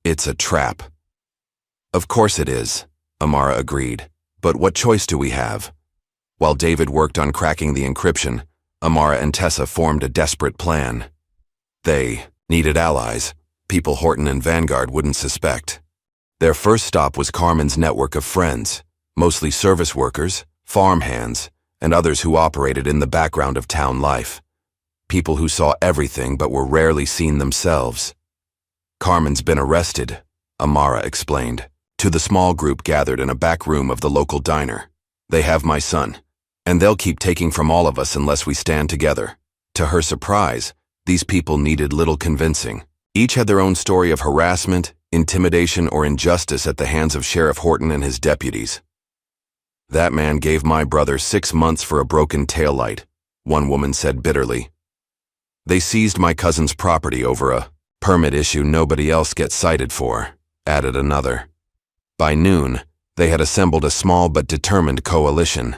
It's a trap. Of course it is, Amara agreed. But what choice do we have? While David worked on cracking the encryption, Amara and Tessa formed a desperate plan. They needed allies, people Horton and Vanguard wouldn't suspect. Their first stop was Carmen's network of friends, mostly service workers, farmhands, and others who operated in the background of town life. People who saw everything but were rarely seen themselves. Carmen's been arrested, Amara explained, to the small group gathered in a back room of the local diner. They have my son, and they'll keep taking from all of us unless we stand together. To her surprise, these people needed little convincing. Each had their own story of harassment, intimidation, or injustice at the hands of Sheriff Horton and his deputies. That man gave my brother 6 months for a broken taillight, one woman said bitterly. They seized my cousin's property over a permit issue nobody else gets cited for, added another. By noon, they had assembled a small but determined coalition.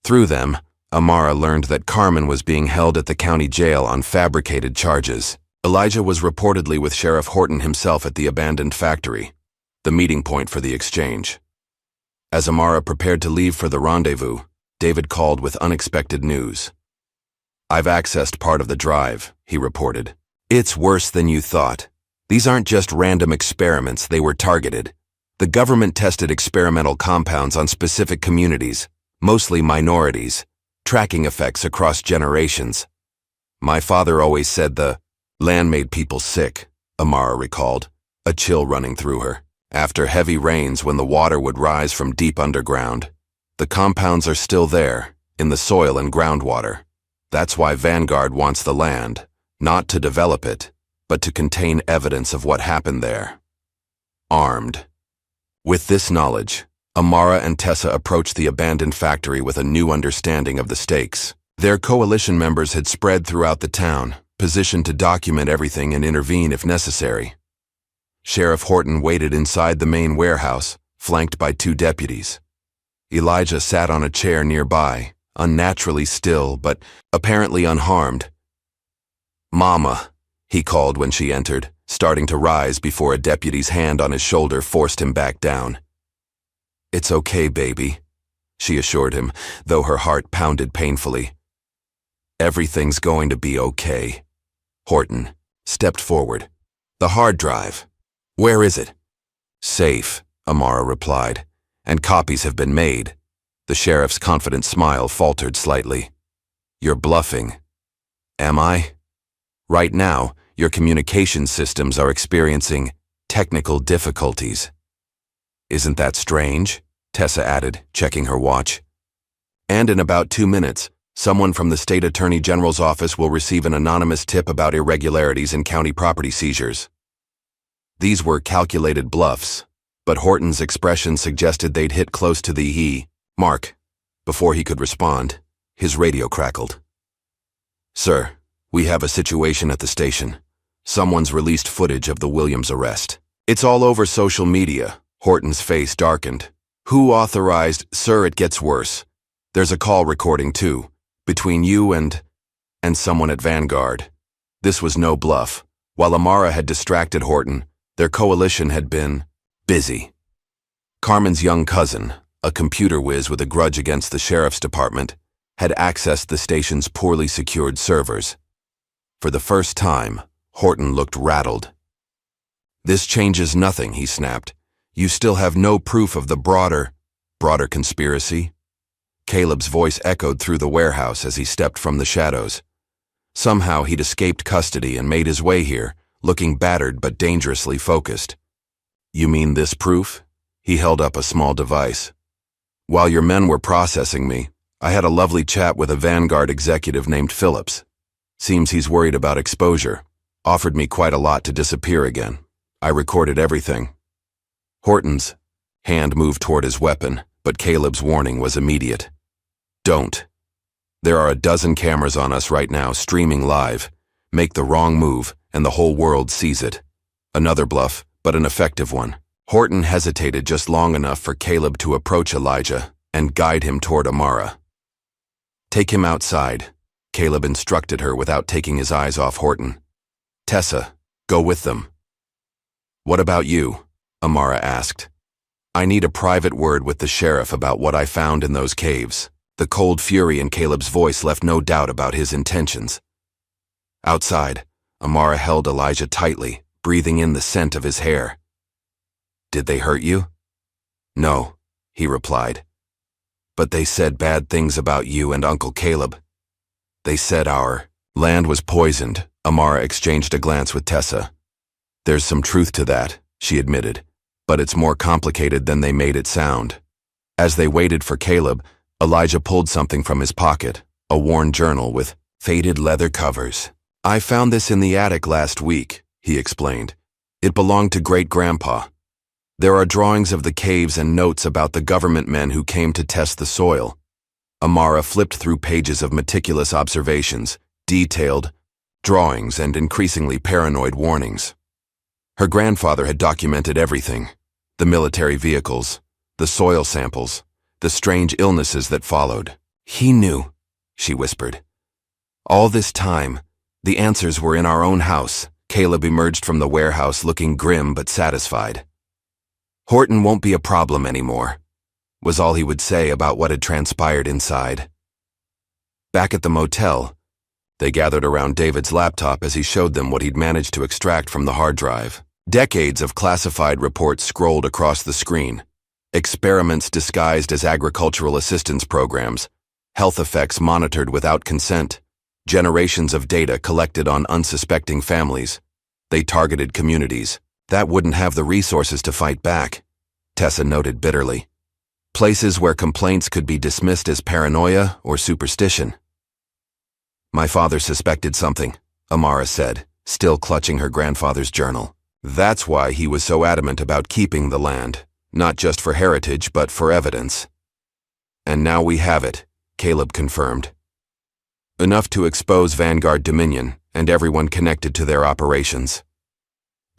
Through them, Amara learned that Carmen was being held at the county jail on fabricated charges. Elijah was reportedly with Sheriff Horton himself at the abandoned factory, the meeting point for the exchange. As Amara prepared to leave for the rendezvous, David called with unexpected news. I've accessed part of the drive, he reported. It's worse than you thought. These aren't just random experiments, they were targeted. The government tested experimental compounds on specific communities, mostly minorities, tracking effects across generations. My father always said the land made people sick, Amara recalled, a chill running through her. After heavy rains, when the water would rise from deep underground, the compounds are still there, in the soil and groundwater. That's why Vanguard wants the land, not to develop it, but to contain evidence of what happened there. Armed. With this knowledge, Amara and Tessa approached the abandoned factory with a new understanding of the stakes. Their coalition members had spread throughout the town, positioned to document everything and intervene if necessary. Sheriff Horton waited inside the main warehouse, flanked by 2 deputies. Elijah sat on a chair nearby, unnaturally still, but apparently unharmed. Mama, he called when she entered, starting to rise before a deputy's hand on his shoulder forced him back down. "It's okay, baby," she assured him, though her heart pounded painfully. "Everything's going to be okay." Horton stepped forward. "The hard drive. Where is it?" "Safe," Amara replied, "and copies have been made." The sheriff's confident smile faltered slightly. "You're bluffing." "Am I?" "Right now, your communication systems are experiencing technical difficulties." "Isn't that strange?" Tessa added, checking her watch. "And in about 2 minutes, someone from the State Attorney General's office will receive an anonymous tip about irregularities in county property seizures." These were calculated bluffs, but Horton's expression suggested they'd hit close to the mark. Before he could respond, his radio crackled. "Sir, we have a situation at the station. Someone's released footage of the Williams arrest. It's all over social media." Horton's face darkened. "Who authorized—" "Sir, it gets worse. There's a call recording, too, between you and someone at Vanguard." This was no bluff. While Amara had distracted Horton, their coalition had been busy. Carmen's young cousin, a computer whiz with a grudge against the sheriff's department, had accessed the station's poorly secured servers. For the first time, Horton looked rattled. "This changes nothing," he snapped. "You still have no proof of the broader conspiracy?" Caleb's voice echoed through the warehouse as he stepped from the shadows. Somehow he'd escaped custody and made his way here, looking battered but dangerously focused. "You mean this proof?" He held up a small device. "While your men were processing me, I had a lovely chat with a Vanguard executive named Phillips. Seems he's worried about exposure. Offered me quite a lot to disappear again. I recorded everything." Horton's hand moved toward his weapon, but Caleb's warning was immediate. "Don't. There are a dozen cameras on us right now, streaming live. Make the wrong move, and the whole world sees it." Another bluff, but an effective one. Horton hesitated just long enough for Caleb to approach Elijah and guide him toward Amara. "Take him outside," Caleb instructed her without taking his eyes off Horton. "Tessa, go with them." "What about you?" Amara asked. "I need a private word with the sheriff about what I found in those caves." The cold fury in Caleb's voice left no doubt about his intentions. Outside, Amara held Elijah tightly, breathing in the scent of his hair. "Did they hurt you?" "No," he replied. "But they said bad things about you and Uncle Caleb. They said our land was poisoned." Amara exchanged a glance with Tessa. "There's some truth to that," she admitted, "but it's more complicated than they made it sound." As they waited for Caleb, Elijah pulled something from his pocket, a worn journal with faded leather covers. "I found this in the attic last week," he explained. "It belonged to Great-Grandpa. There are drawings of the caves and notes about the government men who came to test the soil." Amara flipped through pages of meticulous observations, detailed drawings, and increasingly paranoid warnings. Her grandfather had documented everything: the military vehicles, the soil samples, the strange illnesses that followed. "He knew," she whispered. "All this time, the answers were in our own house." Caleb emerged from the warehouse looking grim but satisfied. "Horton won't be a problem anymore," was all he would say about what had transpired inside. Back at the motel, they gathered around David's laptop as he showed them what he'd managed to extract from the hard drive. Decades of classified reports scrolled across the screen. Experiments disguised as agricultural assistance programs, health effects monitored without consent, generations of data collected on unsuspecting families. They targeted communities that wouldn't have the resources to fight back, Tessa noted bitterly. Places where complaints could be dismissed as paranoia or superstition. "My father suspected something," Amara said, still clutching her grandfather's journal. "That's why he was so adamant about keeping the land. Not just for heritage, but for evidence." "And now we have it," Caleb confirmed. "Enough to expose Vanguard Dominion and everyone connected to their operations."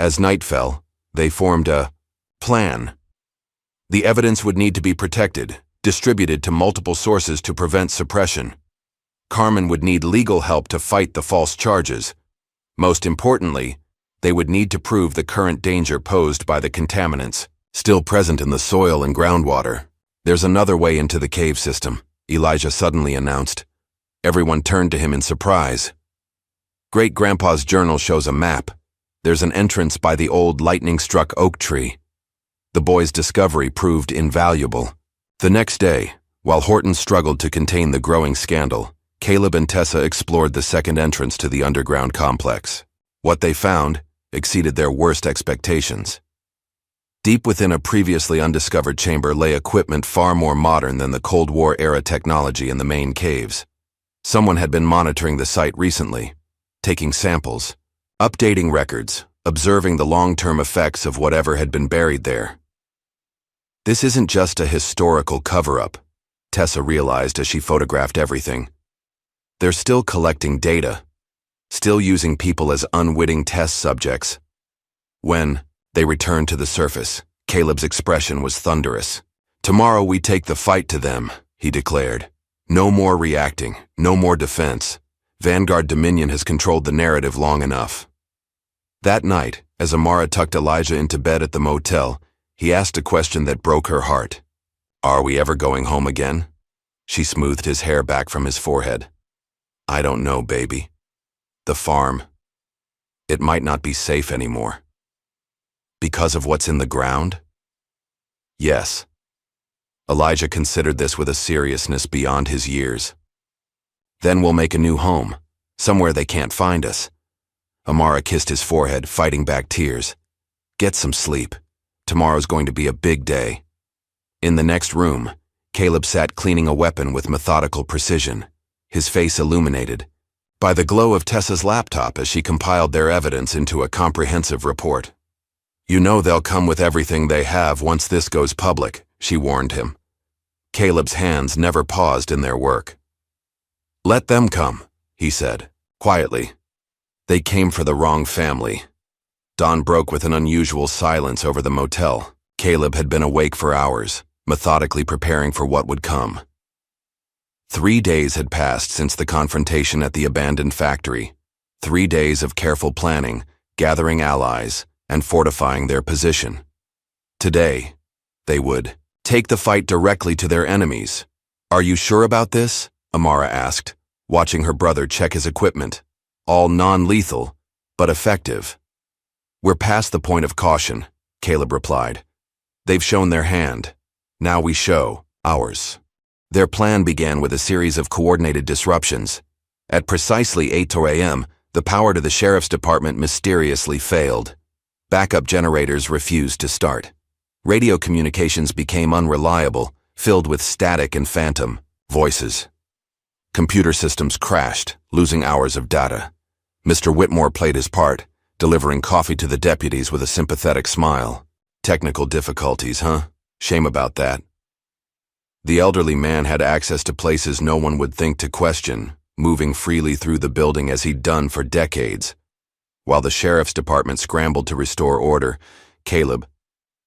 As night fell, they formed a plan. The evidence would need to be protected, distributed to multiple sources to prevent suppression. Carmen would need legal help to fight the false charges. Most importantly, they would need to prove the current danger posed by the contaminants. still present in the soil and groundwater. There's another way into the cave system, Elijah suddenly announced. Everyone turned to him in surprise. Great-grandpa's journal shows a map. There's an entrance by the old lightning-struck oak tree. The boy's discovery proved invaluable. The next day, while Horton struggled to contain the growing scandal, Caleb and Tessa explored the second entrance to the underground complex. What they found exceeded their worst expectations. Deep within a previously undiscovered chamber lay equipment far more modern than the Cold War-era technology in the main caves. Someone had been monitoring the site recently, taking samples, updating records, observing the long-term effects of whatever had been buried there. This isn't just a historical cover-up, Tessa realized as she photographed everything. They're still collecting data, still using people as unwitting test subjects. When they returned to the surface, Caleb's expression was thunderous. "Tomorrow we take the fight to them," he declared. "No more reacting, no more defense. Vanguard Dominion has controlled the narrative long enough." That night, as Amara tucked Elijah into bed at the motel, he asked a question that broke her heart. "Are we ever going home again?" She smoothed his hair back from his forehead. "I don't know, baby. The farm. It might not be safe anymore." "Because of what's in the ground?" "Yes." Elijah considered this with a seriousness beyond his years. "Then we'll make a new home, somewhere they can't find us." Amara kissed his forehead, fighting back tears. "Get some sleep. Tomorrow's going to be a big day." In the next room, Caleb sat cleaning a weapon with methodical precision, his face illuminated by the glow of Tessa's laptop as she compiled their evidence into a comprehensive report. "You know they'll come with everything they have once this goes public," she warned him. Caleb's hands never paused in their work. "Let them come," he said, quietly. "They came for the wrong family." Dawn broke with an unusual silence over the motel. Caleb had been awake for hours, methodically preparing for what would come. 3 days had passed since the confrontation at the abandoned factory. 3 days of careful planning, gathering allies, and fortifying their position. Today, they would take the fight directly to their enemies. "Are you sure about this?" Amara asked, watching her brother check his equipment. "All non-lethal, but effective." "We're past the point of caution," Caleb replied. "They've shown their hand. Now we show ours." Their plan began with a series of coordinated disruptions. At precisely 8 a.m., the power to the sheriff's department mysteriously failed. Backup generators refused to start. Radio communications became unreliable, filled with static and phantom voices. Computer systems crashed, losing hours of data. Mr. Whitmore played his part, delivering coffee to the deputies with a sympathetic smile. "Technical difficulties, huh? Shame about that." The elderly man had access to places no one would think to question, moving freely through the building as he'd done for decades. While the sheriff's department scrambled to restore order, Caleb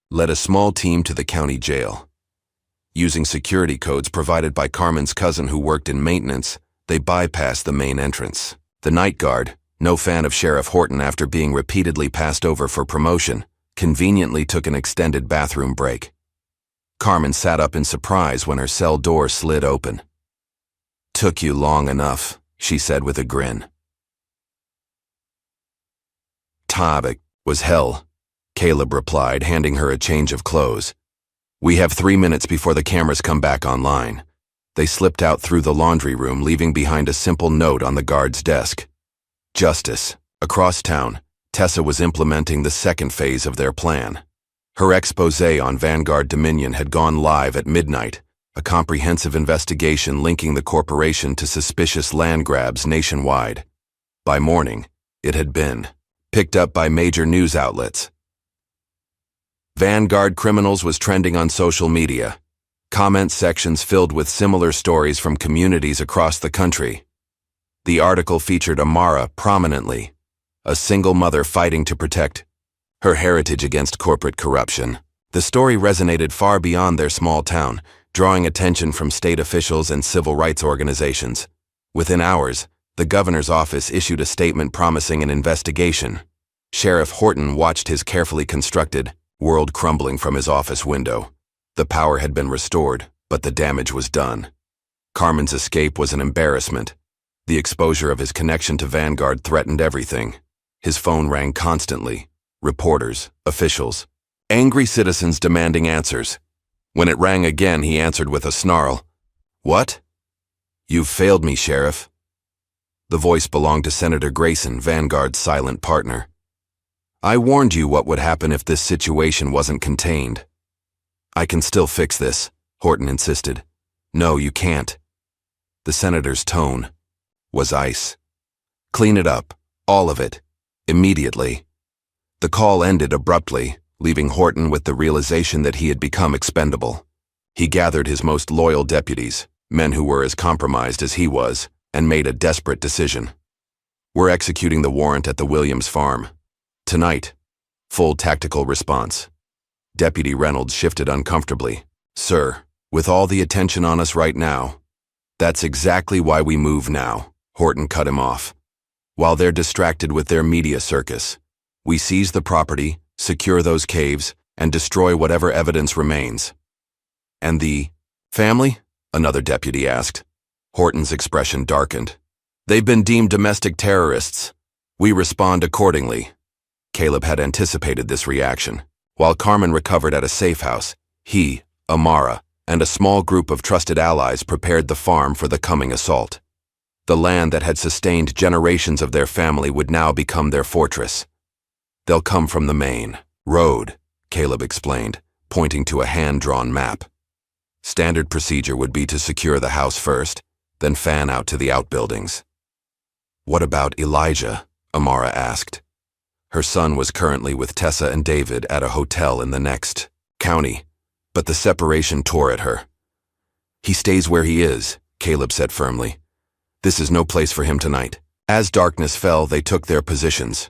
led a small team to the county jail. Using security codes provided by Carmen's cousin who worked in maintenance, they bypassed the main entrance. The night guard, no fan of Sheriff Horton after being repeatedly passed over for promotion, conveniently took an extended bathroom break. Carmen sat up in surprise when her cell door slid open. "Took you long enough," she said with a grin. "Topic was hell," Caleb replied, handing her a change of clothes. "We have 3 minutes before the cameras come back online." They slipped out through the laundry room, leaving behind a simple note on the guard's desk. Justice. Across town, Tessa was implementing the second phase of their plan. Her exposé on Vanguard Dominion had gone live at midnight, a comprehensive investigation linking the corporation to suspicious land grabs nationwide. By morning, it had been picked up by major news outlets. Vanguard Criminals was trending on social media, comment sections filled with similar stories from communities across the country. The article featured Amara prominently, a single mother fighting to protect her heritage against corporate corruption. The story resonated far beyond their small town, drawing attention from state officials and civil rights organizations. Within hours, the governor's office issued a statement promising an investigation. Sheriff Horton watched his carefully constructed world crumbling from his office window. The power had been restored, but the damage was done. Carmen's escape was an embarrassment. The exposure of his connection to Vanguard threatened everything. His phone rang constantly. Reporters, officials, angry citizens demanding answers. When it rang again, he answered with a snarl. "What?" "You've failed me, Sheriff." The voice belonged to Senator Grayson, Vanguard's silent partner. "I warned you what would happen if this situation wasn't contained." "I can still fix this," Horton insisted. "No, you can't." The senator's tone was ice. "Clean it up, all of it, immediately." The call ended abruptly, leaving Horton with the realization that he had become expendable. He gathered his most loyal deputies, men who were as compromised as he was, and made a desperate decision. "We're executing the warrant at the Williams farm. Tonight." Full tactical response. Deputy Reynolds shifted uncomfortably. "Sir, with all the attention on us right now." "That's exactly why we move now," Horton cut him off. "While they're distracted with their media circus, we seize the property, secure those caves, and destroy whatever evidence remains." "And the family?" another deputy asked. Horton's expression darkened. "They've been deemed domestic terrorists. We respond accordingly." Caleb had anticipated this reaction. While Carmen recovered at a safe house, he, Amara, and a small group of trusted allies prepared the farm for the coming assault. The land that had sustained generations of their family would now become their fortress. "They'll come from the main road," Caleb explained, pointing to a hand-drawn map. Standard procedure would be to secure the house first, then fan out to the outbuildings. "What about Elijah?" Amara asked. Her son was currently with Tessa and David at a hotel in the next county, but the separation tore at her. "He stays where he is," Caleb said firmly. "This is no place for him tonight." As darkness fell, they took their positions.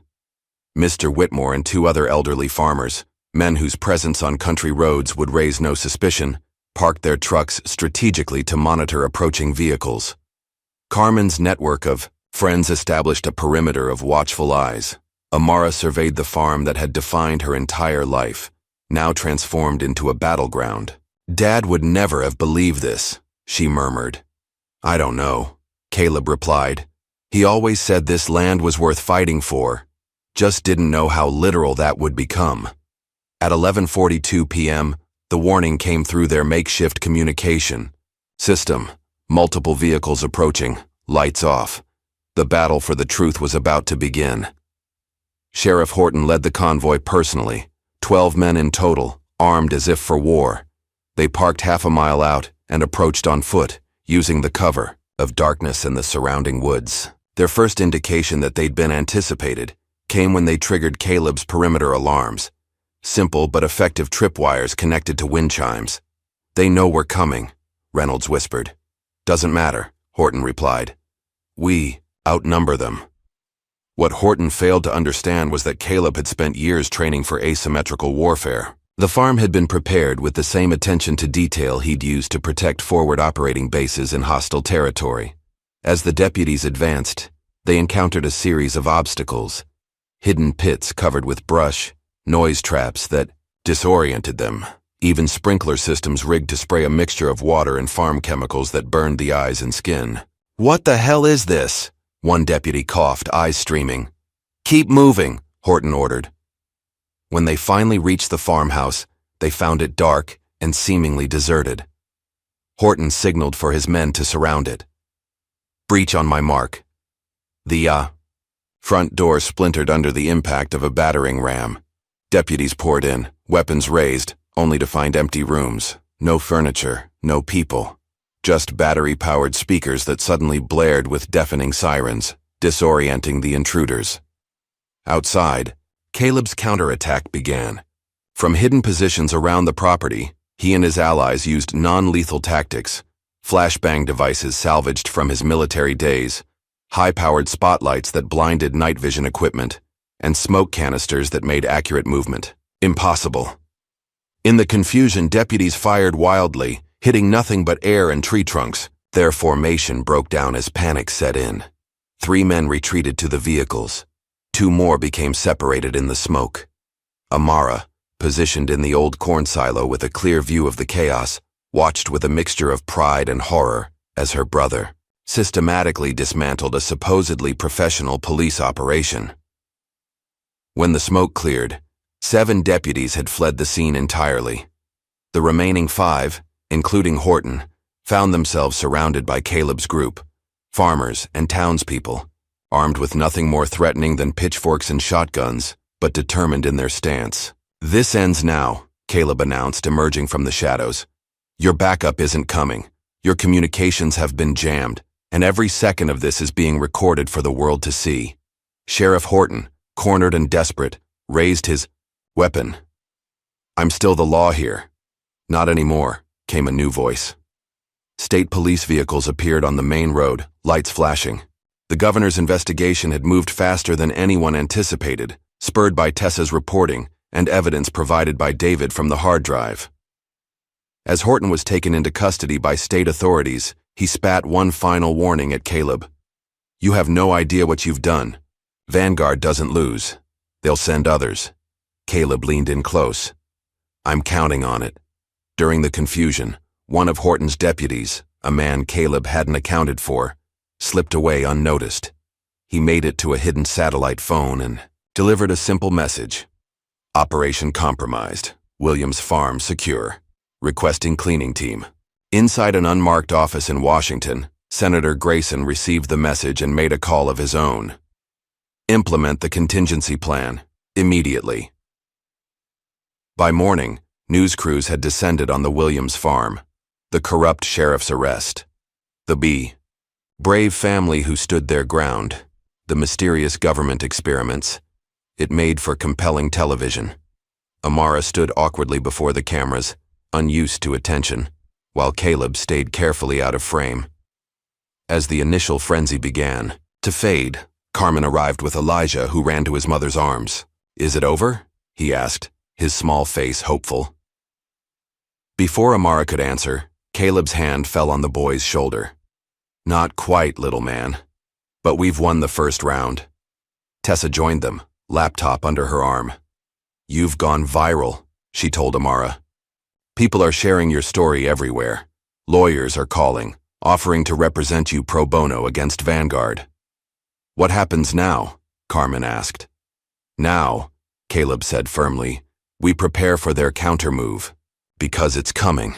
Mr. Whitmore and two other elderly farmers, men whose presence on country roads would raise no suspicion, parked their trucks strategically to monitor approaching vehicles. Carmen's network of friends established a perimeter of watchful eyes. Amara surveyed the farm that had defined her entire life, now transformed into a battleground. "Dad would never have believed this," she murmured. "I don't know," Caleb replied. "He always said this land was worth fighting for, just didn't know how literal that would become." At 11:42 p.m., the warning came through their makeshift communication system. Multiple vehicles approaching, lights off. The battle for the truth was about to begin. Sheriff Horton led the convoy personally, 12 men in total, armed as if for war. They parked half a mile out and approached on foot, using the cover of darkness and the surrounding woods. Their first indication that they'd been anticipated came when they triggered Caleb's perimeter alarms. Simple but effective tripwires connected to wind chimes. "They know we're coming," Reynolds whispered. "Doesn't matter," Horton replied. "We outnumber them." What Horton failed to understand was that Caleb had spent years training for asymmetrical warfare. The farm had been prepared with the same attention to detail he'd used to protect forward operating bases in hostile territory. As the deputies advanced, they encountered a series of obstacles. Hidden pits covered with brush, noise traps that disoriented them, even sprinkler systems rigged to spray a mixture of water and farm chemicals that burned the eyes and skin. "What the hell is this?" One deputy coughed, eyes streaming. "Keep moving," Horton ordered. When they finally reached the farmhouse, they found it dark and seemingly deserted. Horton signaled for his men to surround it. "Breach on my mark." The front door splintered under the impact of a battering ram. Deputies poured in, weapons raised, only to find empty rooms. No furniture, no people. Just battery-powered speakers that suddenly blared with deafening sirens, disorienting the intruders. Outside, Caleb's counterattack began. From hidden positions around the property, he and his allies used non-lethal tactics, flashbang devices salvaged from his military days, high-powered spotlights that blinded night vision equipment, and smoke canisters that made accurate movement impossible. In the confusion, deputies fired wildly, hitting nothing but air and tree trunks. Their formation broke down as panic set in. 3 men retreated to the vehicles. 2 more became separated in the smoke. Amara, positioned in the old corn silo with a clear view of the chaos, watched with a mixture of pride and horror as her brother systematically dismantled a supposedly professional police operation. When the smoke cleared, 7 deputies had fled the scene entirely. The remaining 5, including Horton, found themselves surrounded by Caleb's group, farmers and townspeople, armed with nothing more threatening than pitchforks and shotguns, but determined in their stance. "This ends now," Caleb announced, emerging from the shadows. "Your backup isn't coming. Your communications have been jammed, and every second of this is being recorded for the world to see." Sheriff Horton, cornered and desperate, raised his weapon. "I'm still the law here." "Not anymore," came a new voice. State police vehicles appeared on the main road, lights flashing. The governor's investigation had moved faster than anyone anticipated, spurred by Tessa's reporting and evidence provided by David from the hard drive. As Horton was taken into custody by state authorities, he spat one final warning at Caleb. "You have no idea what you've done. Vanguard doesn't lose. They'll send others." Caleb leaned in close. "I'm counting on it." During the confusion, one of Horton's deputies, a man Caleb hadn't accounted for, slipped away unnoticed. He made it to a hidden satellite phone and delivered a simple message. "Operation compromised. Williams Farm secure. Requesting cleaning team." Inside an unmarked office in Washington, Senator Grayson received the message and made a call of his own. "Implement the contingency plan. Immediately." By morning, news crews had descended on the Williams farm. The corrupt sheriff's arrest. The brave family who stood their ground. The mysterious government experiments. It made for compelling television. Amara stood awkwardly before the cameras, unused to attention, while Caleb stayed carefully out of frame. As the initial frenzy began to fade, Carmen arrived with Elijah, who ran to his mother's arms. "Is it over?" he asked, his small face hopeful. Before Amara could answer, Caleb's hand fell on the boy's shoulder. "Not quite, little man. But we've won the first round." Tessa joined them, laptop under her arm. "You've gone viral," she told Amara. "People are sharing your story everywhere. Lawyers are calling, offering to represent you pro bono against Vanguard." "What happens now?" Carmen asked. "Now," Caleb said firmly, "we prepare for their countermove. Because it's coming."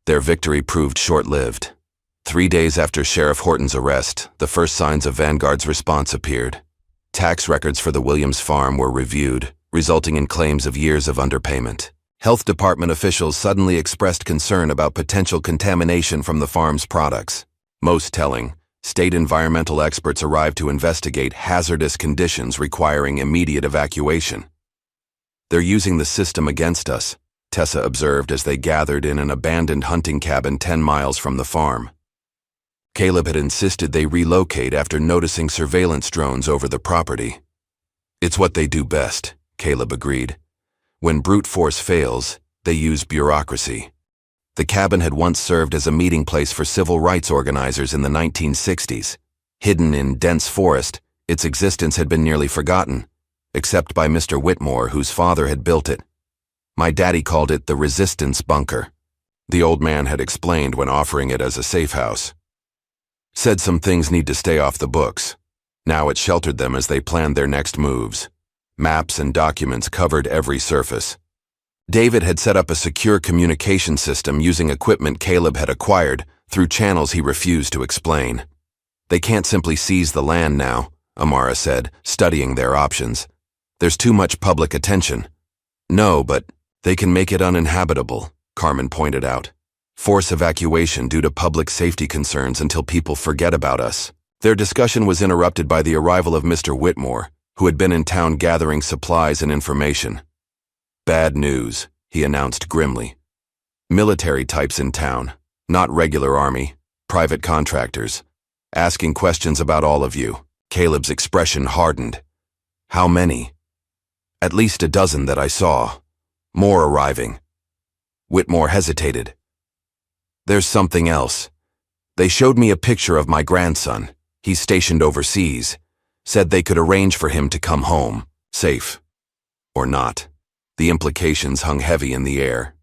Their victory proved short-lived. 3 days after Sheriff Horton's arrest, the first signs of Vanguard's response appeared. Tax records for the Williams farm were reviewed, resulting in claims of years of underpayment. Health department officials suddenly expressed concern about potential contamination from the farm's products. Most telling, state environmental experts arrived to investigate hazardous conditions requiring immediate evacuation. "They're using the system against us," Tessa observed as they gathered in an abandoned hunting cabin 10 miles from the farm. Caleb had insisted they relocate after noticing surveillance drones over the property. "It's what they do best," Caleb agreed. "When brute force fails, they use bureaucracy." The cabin had once served as a meeting place for civil rights organizers in the 1960s. Hidden in dense forest, its existence had been nearly forgotten, except by Mr. Whitmore, whose father had built it. "My daddy called it the resistance bunker," the old man had explained when offering it as a safe house. "Said some things need to stay off the books." Now it sheltered them as they planned their next moves. Maps and documents covered every surface. David had set up a secure communication system using equipment Caleb had acquired through channels he refused to explain. "They can't simply seize the land now," Amara said, studying their options. "There's too much public attention." "No, but they can make it uninhabitable," Carmen pointed out. "Force evacuation due to public safety concerns until people forget about us." Their discussion was interrupted by the arrival of Mr. Whitmore, who had been in town gathering supplies and information. "Bad news," he announced grimly. "Military types in town, not regular army, private contractors, asking questions about all of you." Caleb's expression hardened. "How many?" "At least a dozen that I saw. More arriving." Whitmore hesitated. "There's something else. They showed me a picture of my grandson. He's stationed overseas. Said they could arrange for him to come home, safe or not." The implications hung heavy in the air.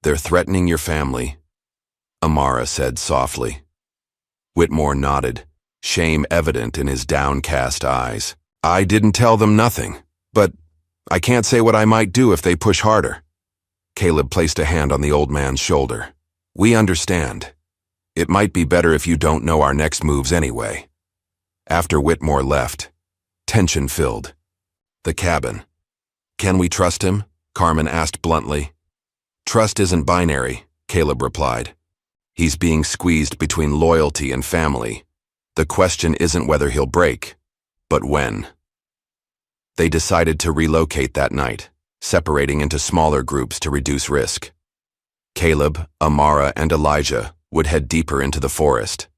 "They're threatening your family," Amara said softly. Whitmore nodded, shame evident in his downcast eyes. "I didn't tell them nothing, but I can't say what I might do if they push harder." Caleb placed a hand on the old man's shoulder. "We understand. It might be better if you don't know our next moves anyway." After Whitmore left, tension filled the cabin. "Can we trust him?" Carmen asked bluntly. "Trust isn't binary," Caleb replied. "He's being squeezed between loyalty and family. The question isn't whether he'll break, but when." They decided to relocate that night, separating into smaller groups to reduce risk. Caleb, Amara, and Elijah would head deeper into the forest.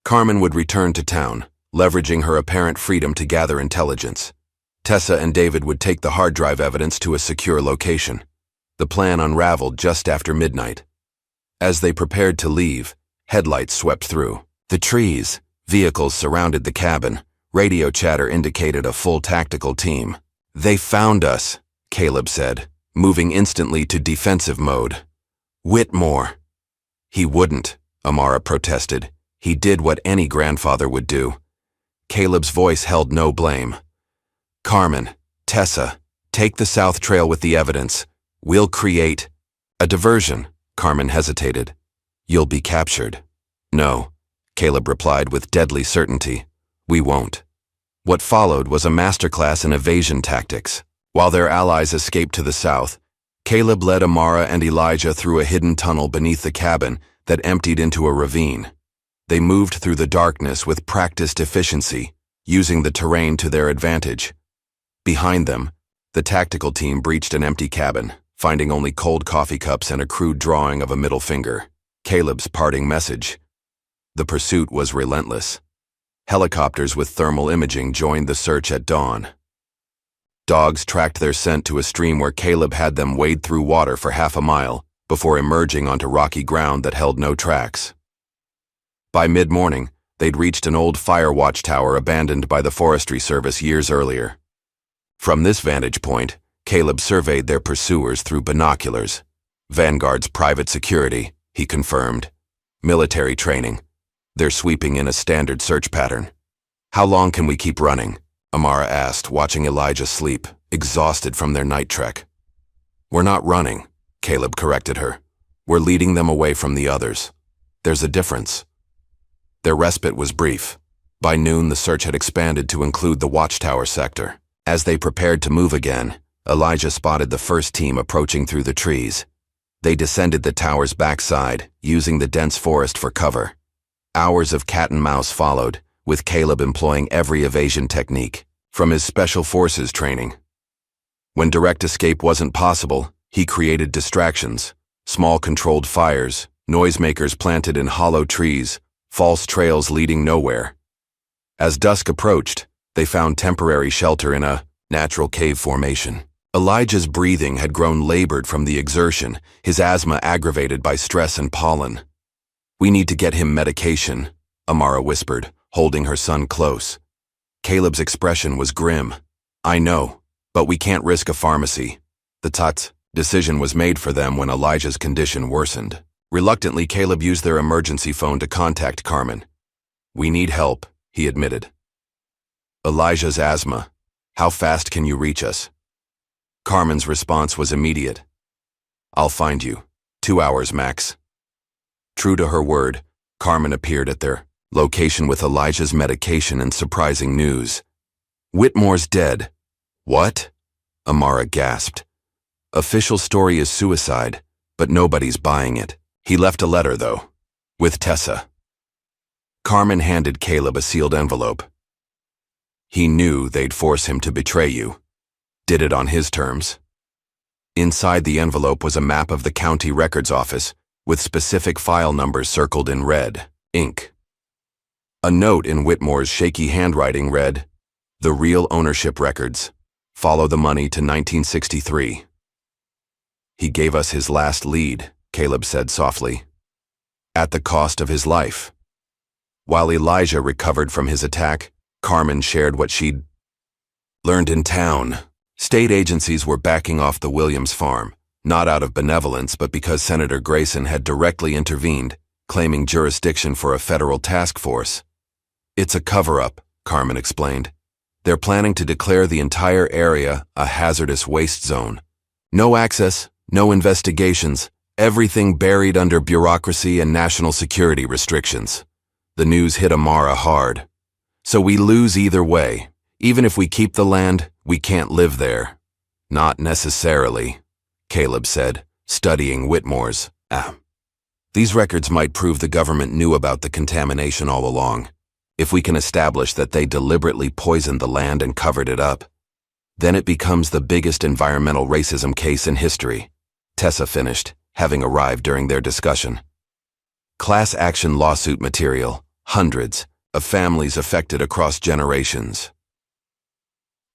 Carmen would return to town, leveraging her apparent freedom to gather intelligence. Tessa and David would take the hard drive evidence to a secure location. The plan unraveled just after midnight. As they prepared to leave, headlights swept through the trees. Vehicles surrounded the cabin. Radio chatter indicated a full tactical team. "They found us," Caleb said, moving instantly to defensive mode. "Whitmore." "He wouldn't," Amara protested. "He did what any grandfather would do." Caleb's voice held no blame. "Carmen, Tessa, take the South Trail with the evidence. We'll create a diversion." Carmen hesitated. "You'll be captured." "No," Caleb replied with deadly certainty. "We won't." What followed was a masterclass in evasion tactics. While their allies escaped to the south, Caleb led Amara and Elijah through a hidden tunnel beneath the cabin that emptied into a ravine. They moved through the darkness with practiced efficiency, using the terrain to their advantage. Behind them, the tactical team breached an empty cabin, finding only cold coffee cups and a crude drawing of a middle finger. Caleb's parting message. The pursuit was relentless. Helicopters with thermal imaging joined the search at dawn. Dogs tracked their scent to a stream where Caleb had them wade through water for half a mile before emerging onto rocky ground that held no tracks. By mid-morning, they'd reached an old fire watchtower abandoned by the Forestry Service years earlier. From this vantage point, Caleb surveyed their pursuers through binoculars. "Vanguard's private security," he confirmed. "Military training. They're sweeping in a standard search pattern." "How long can we keep running?" Amara asked, watching Elijah sleep, exhausted from their night trek. "We're not running," Caleb corrected her. "We're leading them away from the others. There's a difference." Their respite was brief. By noon, the search had expanded to include the watchtower sector. As they prepared to move again, Elijah spotted the first team approaching through the trees. They descended the tower's backside, using the dense forest for cover. Hours of cat and mouse followed, with Caleb employing every evasion technique, from his special forces training. When direct escape wasn't possible, he created distractions, small controlled fires, noisemakers planted in hollow trees, false trails leading nowhere. As dusk approached, they found temporary shelter in a natural cave formation. Elijah's breathing had grown labored from the exertion, his asthma aggravated by stress and pollen. "We need to get him medication," Amara whispered, holding her son close. Caleb's expression was grim. "I know, but we can't risk a pharmacy." The decision was made for them when Elijah's condition worsened. Reluctantly, Caleb used their emergency phone to contact Carmen. "We need help," he admitted. "Elijah's asthma. How fast can you reach us?" Carmen's response was immediate. "I'll find you. 2 hours max." True to her word, Carmen appeared at their location with Elijah's medication and surprising news. "Whitmore's dead." "What?" Amara gasped. "Official story is suicide, but nobody's buying it. He left a letter, though, with Tessa." Carmen handed Caleb a sealed envelope. "He knew they'd force him to betray you. Did it on his terms." Inside the envelope was a map of the county records office, with specific file numbers circled in red ink. A note in Whitmore's shaky handwriting read, "The real ownership records. Follow the money to 1963. "He gave us his last lead," Caleb said softly. "At the cost of his life." While Elijah recovered from his attack, Carmen shared what she'd learned in town. State agencies were backing off the Williams farm, not out of benevolence but because Senator Grayson had directly intervened, claiming jurisdiction for a federal task force. It's a cover-up, Carmen explained. They're planning to declare the entire area a hazardous waste zone. No access, no investigations, everything buried under bureaucracy and national security restrictions. The news hit Amara hard. So we lose either way. Even if we keep the land, we can't live there. Not necessarily, Caleb said, studying Whitmore's. These records might prove the government knew about the contamination all along. If we can establish that they deliberately poisoned the land and covered it up, then it becomes the biggest environmental racism case in history. Tessa finished, having arrived during their discussion. Class action lawsuit material, hundreds of families affected across generations.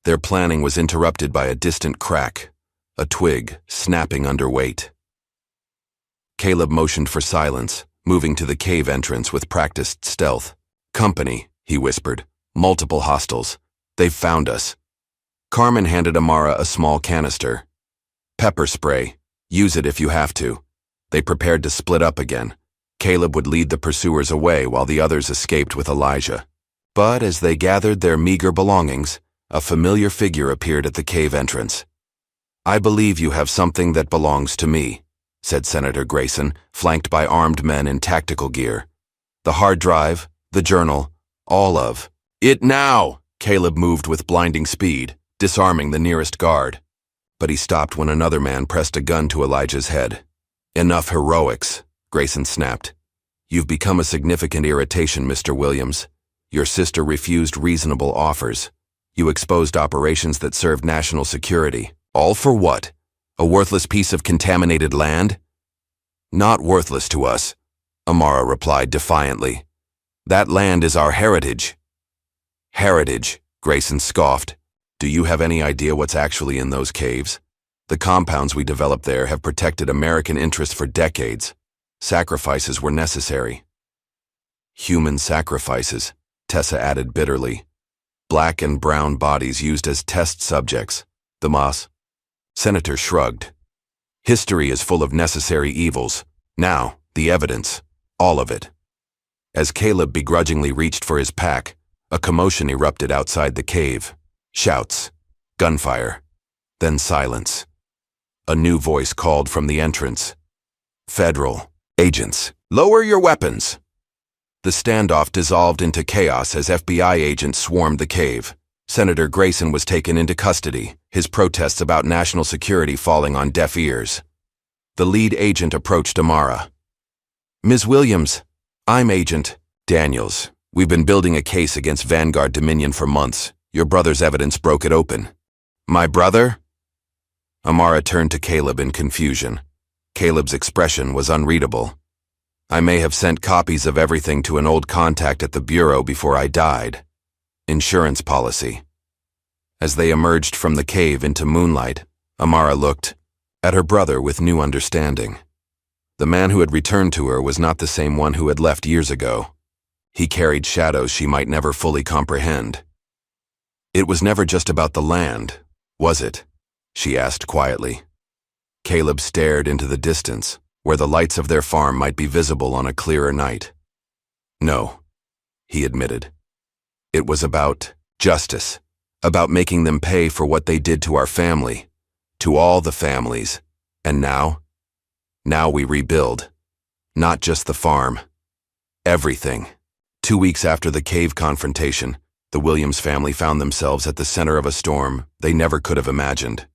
Their planning was interrupted by a distant crack, a twig snapping under weight. Caleb motioned for silence, moving to the cave entrance with practiced stealth. Company, he whispered. Multiple hostiles. They've found us. Carmen handed Amara a small canister. Pepper spray. Use it if you have to. They prepared to split up again. Caleb would lead the pursuers away while the others escaped with Elijah. But as they gathered their meager belongings, a familiar figure appeared at the cave entrance. I believe you have something that belongs to me, said Senator Grayson, flanked by armed men in tactical gear. The hard drive, the journal, all of it now! Caleb moved with blinding speed, disarming the nearest guard. But he stopped when another man pressed a gun to Elijah's head. Enough heroics, Grayson snapped. You've become a significant irritation, Mr. Williams. Your sister refused reasonable offers. You exposed operations that served national security. All for what? A worthless piece of contaminated land? Not worthless to us, Amara replied defiantly. That land is our heritage. Heritage, Grayson scoffed. Do you have any idea what's actually in those caves? The compounds we developed there have protected American interests for decades. Sacrifices were necessary. Human sacrifices, Tessa added bitterly. Black and brown bodies used as test subjects. The moss. Senator shrugged. History is full of necessary evils. Now, the evidence. All of it. As Caleb begrudgingly reached for his pack, a commotion erupted outside the cave. Shouts. Gunfire. Then silence. A new voice called from the entrance. Federal agents, lower your weapons. The standoff dissolved into chaos as FBI agents swarmed the cave. Senator Grayson was taken into custody, his protests about national security falling on deaf ears. The lead agent approached Amara. Ms. Williams, I'm Agent Daniels. We've been building a case against Vanguard Dominion for months. Your brother's evidence broke it open. My brother? Amara turned to Caleb in confusion. Caleb's expression was unreadable. I may have sent copies of everything to an old contact at the Bureau before I died. Insurance policy. As they emerged from the cave into moonlight, Amara looked at her brother with new understanding. The man who had returned to her was not the same one who had left years ago. He carried shadows she might never fully comprehend. It was never just about the land, was it? She asked quietly. Caleb stared into the distance, where the lights of their farm might be visible on a clearer night. No, he admitted. It was about justice, about making them pay for what they did to our family, to all the families, and now we rebuild. Not just the farm. Everything. 2 weeks after the cave confrontation, the Williams family found themselves at the center of a storm they never could have imagined.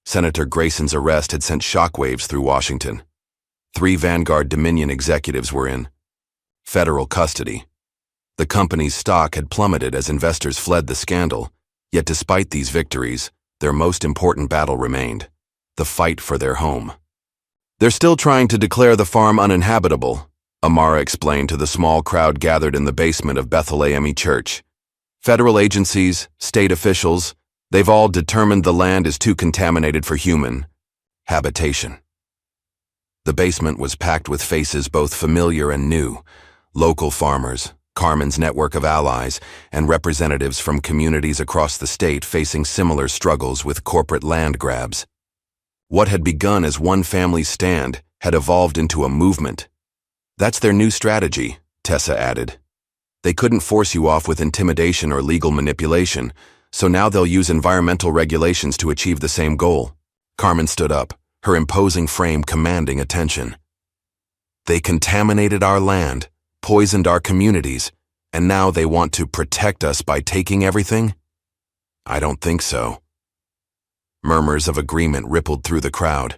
Senator Grayson's arrest had sent shockwaves through Washington. 3 Vanguard Dominion executives were in federal custody. The company's stock had plummeted as investors fled the scandal, yet despite these victories, their most important battle remained: the fight for their home. They're still trying to declare the farm uninhabitable, Amara explained to the small crowd gathered in the basement of Bethlehem Church. Federal agencies, state officials, they've all determined the land is too contaminated for human habitation. The basement was packed with faces both familiar and new: local farmers, Carmen's network of allies, and representatives from communities across the state facing similar struggles with corporate land grabs. What had begun as one family's stand had evolved into a movement. That's their new strategy, Tessa added. They couldn't force you off with intimidation or legal manipulation, so now they'll use environmental regulations to achieve the same goal. Carmen stood up, her imposing frame commanding attention. They contaminated our land, poisoned our communities, and now they want to protect us by taking everything? I don't think so. Murmurs of agreement rippled through the crowd.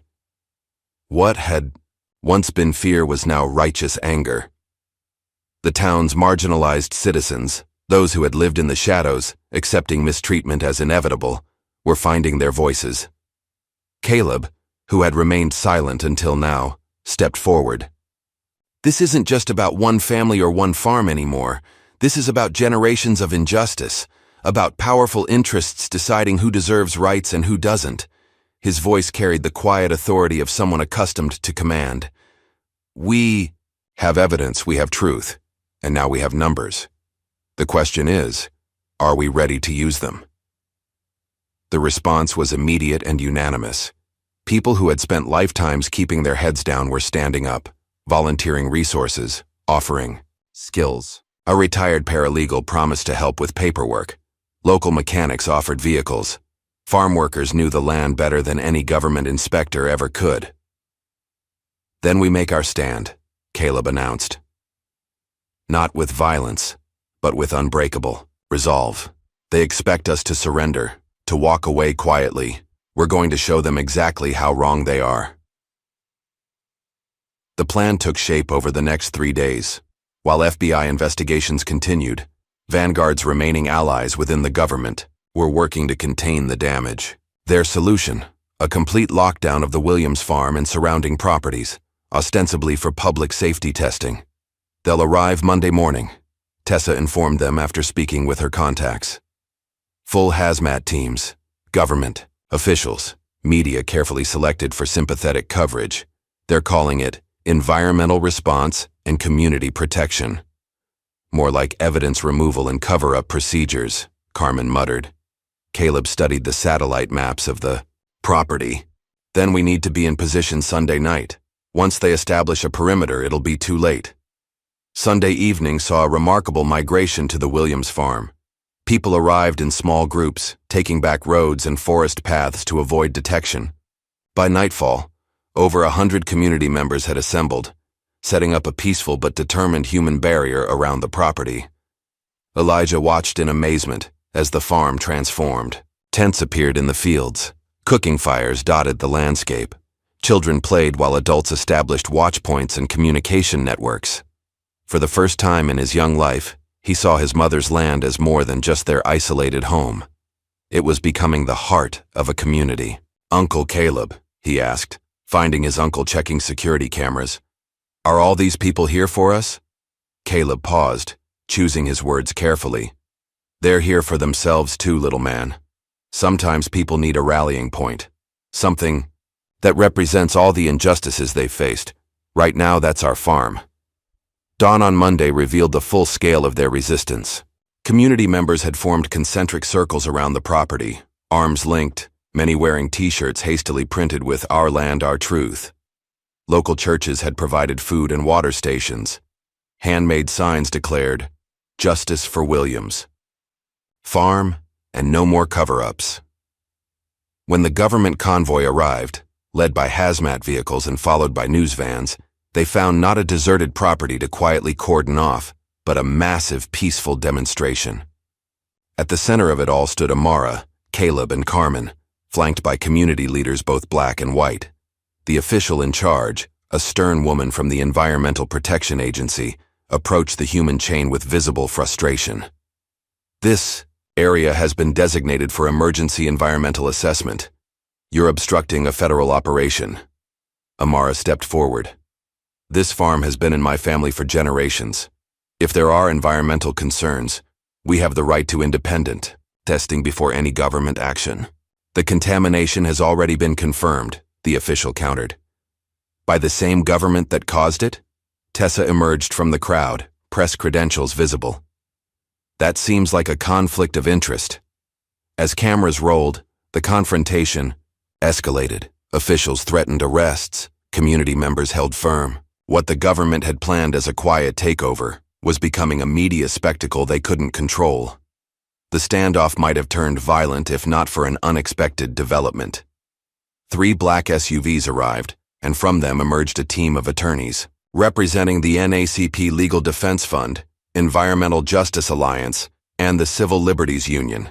What had once been fear was now righteous anger. The town's marginalized citizens, those who had lived in the shadows, accepting mistreatment as inevitable, were finding their voices. Caleb, who had remained silent until now, stepped forward. This isn't just about one family or one farm anymore. This is about generations of injustice, about powerful interests deciding who deserves rights and who doesn't. His voice carried the quiet authority of someone accustomed to command. We have evidence, we have truth, and now we have numbers. The question is, are we ready to use them? The response was immediate and unanimous. People who had spent lifetimes keeping their heads down were standing up, volunteering resources, offering skills. A retired paralegal promised to help with paperwork. Local mechanics offered vehicles. Farm workers knew the land better than any government inspector ever could. Then we make our stand, Caleb announced. Not with violence, but with unbreakable resolve. They expect us to surrender, to walk away quietly. We're going to show them exactly how wrong they are. The plan took shape over the next 3 days. While FBI investigations continued, Vanguard's remaining allies within the government were working to contain the damage. Their solution, a complete lockdown of the Williams farm and surrounding properties, ostensibly for public safety testing. They'll arrive Monday morning, Tessa informed them after speaking with her contacts. Full hazmat teams, government, officials, media carefully selected for sympathetic coverage. They're calling it environmental response and community protection. More like evidence removal and cover-up procedures, Carmen muttered. Caleb studied the satellite maps of the property. Then we need to be in position Sunday night. Once they establish a perimeter, it'll be too late. Sunday evening saw a remarkable migration to the Williams farm. People arrived in small groups, taking back roads and forest paths to avoid detection. By nightfall, over 100 community members had assembled, setting up a peaceful but determined human barrier around the property. Elijah watched in amazement as the farm transformed. Tents appeared in the fields. Cooking fires dotted the landscape. Children played while adults established watch points and communication networks. For the first time in his young life, he saw his mother's land as more than just their isolated home. It was becoming the heart of a community. "Uncle Caleb," he asked, finding his uncle checking security cameras. "Are all these people here for us?" Caleb paused, choosing his words carefully. "They're here for themselves too, little man. Sometimes people need a rallying point. Something that represents all the injustices they've faced. Right now, that's our farm." Dawn on Monday revealed the full scale of their resistance. Community members had formed concentric circles around the property, arms linked, many wearing t-shirts hastily printed with "Our Land, Our Truth." Local churches had provided food and water stations. Handmade signs declared, "Justice for Williams. Farm and no more cover-ups." When the government convoy arrived, led by hazmat vehicles and followed by news vans, they found not a deserted property to quietly cordon off, but a massive, peaceful demonstration. At the center of it all stood Amara, Caleb, and Carmen, flanked by community leaders both black and white. The official in charge, a stern woman from the Environmental Protection Agency, approached the human chain with visible frustration. "This area has been designated for emergency environmental assessment. You're obstructing a federal operation." Amara stepped forward. "This farm has been in my family for generations. If there are environmental concerns, we have the right to independent testing before any government action." "The contamination has already been confirmed," the official countered. "By the same government that caused it?" Tessa emerged from the crowd, press credentials visible. That seems like a conflict of interest. As cameras rolled, the confrontation escalated. Officials threatened arrests. Community members held firm. What the government had planned as a quiet takeover was becoming a media spectacle they couldn't control. The standoff might have turned violent if not for an unexpected development. 3 black SUVs arrived, and from them emerged a team of attorneys, representing the NACP Legal Defense Fund, Environmental Justice Alliance, and the Civil Liberties Union.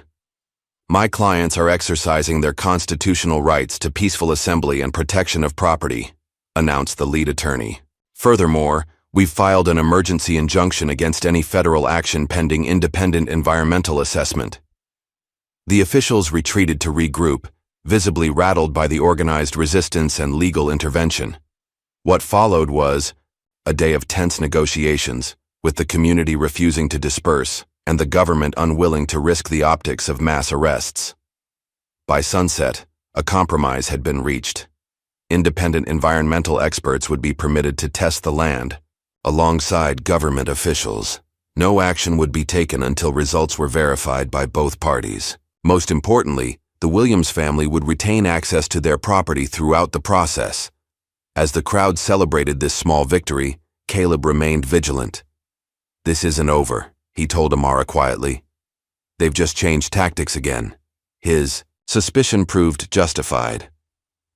My clients are exercising their constitutional rights to peaceful assembly and protection of property, announced the lead attorney. Furthermore, we've filed an emergency injunction against any federal action pending independent environmental assessment. The officials retreated to regroup, visibly rattled by the organized resistance and legal intervention. What followed was a day of tense negotiations, with the community refusing to disperse and the government unwilling to risk the optics of mass arrests. By sunset, a compromise had been reached. Independent environmental experts would be permitted to test the land, alongside government officials. No action would be taken until results were verified by both parties. Most importantly, the Williams family would retain access to their property throughout the process. As the crowd celebrated this small victory, Caleb remained vigilant. "This isn't over," he told Amara quietly. "They've just changed tactics again." His suspicion proved justified.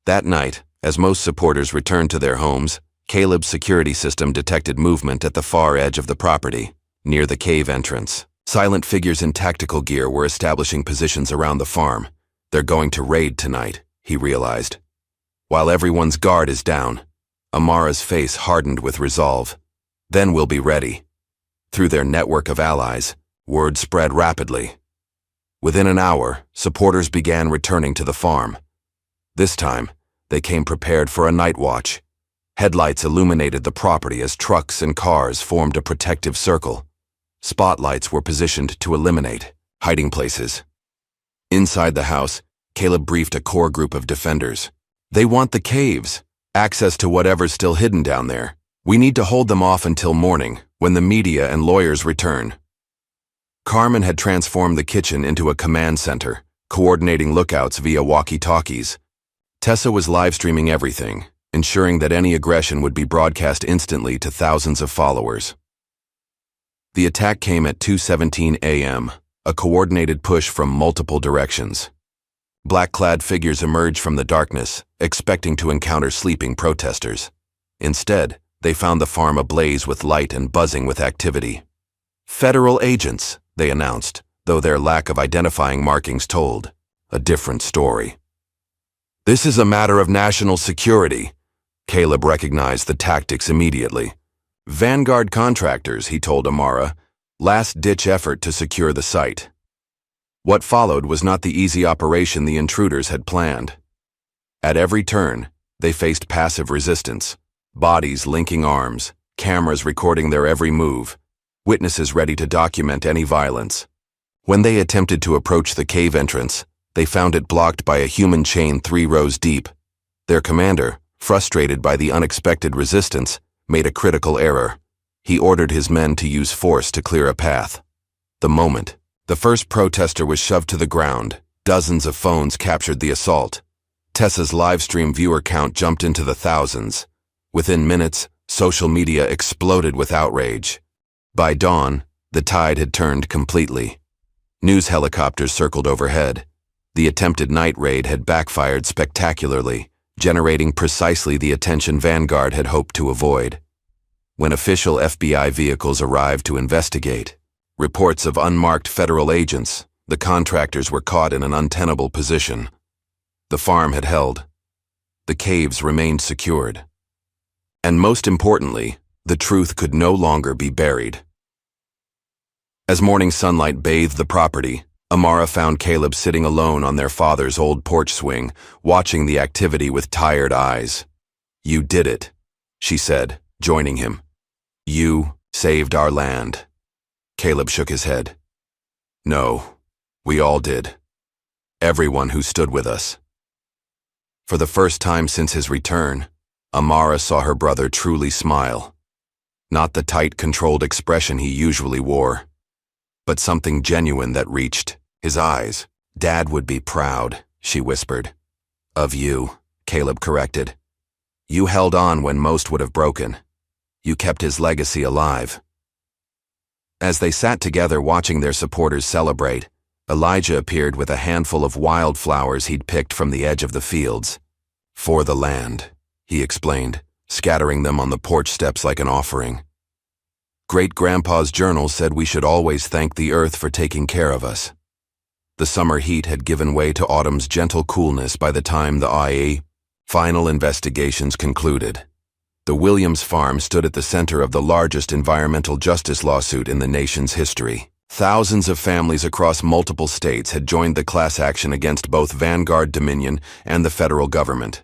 That night, as most supporters returned to their homes, Caleb's security system detected movement at the far edge of the property, near the cave entrance. Silent figures in tactical gear were establishing positions around the farm. "They're going to raid tonight," he realized. While everyone's guard is down, Amara's face hardened with resolve. "Then we'll be ready." Through their network of allies, word spread rapidly. Within an hour, supporters began returning to the farm. This time, they came prepared for a night watch. Headlights illuminated the property as trucks and cars formed a protective circle. Spotlights were positioned to eliminate hiding places. Inside the house, Caleb briefed a core group of defenders. "They want the caves, access to whatever's still hidden down there. We need to hold them off until morning, when the media and lawyers return." Carmen had transformed the kitchen into a command center, coordinating lookouts via walkie-talkies. Tessa was live-streaming everything, ensuring that any aggression would be broadcast instantly to thousands of followers. The attack came at 2:17 a.m., a coordinated push from multiple directions. Black-clad figures emerged from the darkness, expecting to encounter sleeping protesters. Instead, they found the farm ablaze with light and buzzing with activity. "Federal agents," they announced, though their lack of identifying markings told a different story. "This is a matter of national security." Caleb recognized the tactics immediately. "Vanguard contractors," he told Amara, "last-ditch effort to secure the site." What followed was not the easy operation the intruders had planned. At every turn, they faced passive resistance, bodies linking arms, cameras recording their every move, witnesses ready to document any violence. When they attempted to approach the cave entrance, they found it blocked by a human chain 3 rows deep. Their commander, frustrated by the unexpected resistance, made a critical error. He ordered his men to use force to clear a path. The moment the first protester was shoved to the ground, dozens of phones captured the assault. Tessa's livestream viewer count jumped into the thousands. Within minutes, social media exploded with outrage. By dawn, the tide had turned completely. News helicopters circled overhead. The attempted night raid had backfired spectacularly, generating precisely the attention Vanguard had hoped to avoid. When official FBI vehicles arrived to investigate, reports of unmarked federal agents, the contractors were caught in an untenable position. The farm had held. The caves remained secured. And most importantly, the truth could no longer be buried. As morning sunlight bathed the property, Amara found Caleb sitting alone on their father's old porch swing, watching the activity with tired eyes. "You did it," she said, joining him. "You saved our land." Caleb shook his head. "No, we all did. Everyone who stood with us." For the first time since his return, Amara saw her brother truly smile. Not the tight, controlled expression he usually wore, but something genuine that reached his eyes. "Dad would be proud," she whispered. "Of you," Caleb corrected. "You held on when most would have broken. You kept his legacy alive." As they sat together watching their supporters celebrate, Elijah appeared with a handful of wildflowers he'd picked from the edge of the fields. "For the land," he explained, scattering them on the porch steps like an offering. "Great-grandpa's journal said we should always thank the earth for taking care of us." The summer heat had given way to autumn's gentle coolness by the time the IA final investigations concluded. The Williams farm stood at the center of the largest environmental justice lawsuit in the nation's history. Thousands of families across multiple states had joined the class action against both Vanguard Dominion and the federal government.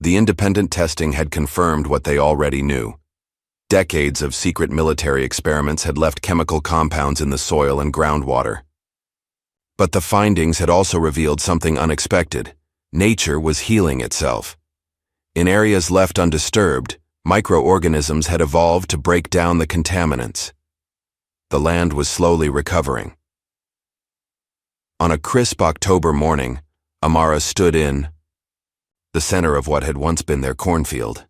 The independent testing had confirmed what they already knew. Decades of secret military experiments had left chemical compounds in the soil and groundwater. But the findings had also revealed something unexpected. Nature was healing itself. In areas left undisturbed, microorganisms had evolved to break down the contaminants. The land was slowly recovering. On a crisp October morning, Amara stood in the center of what had once been their cornfield.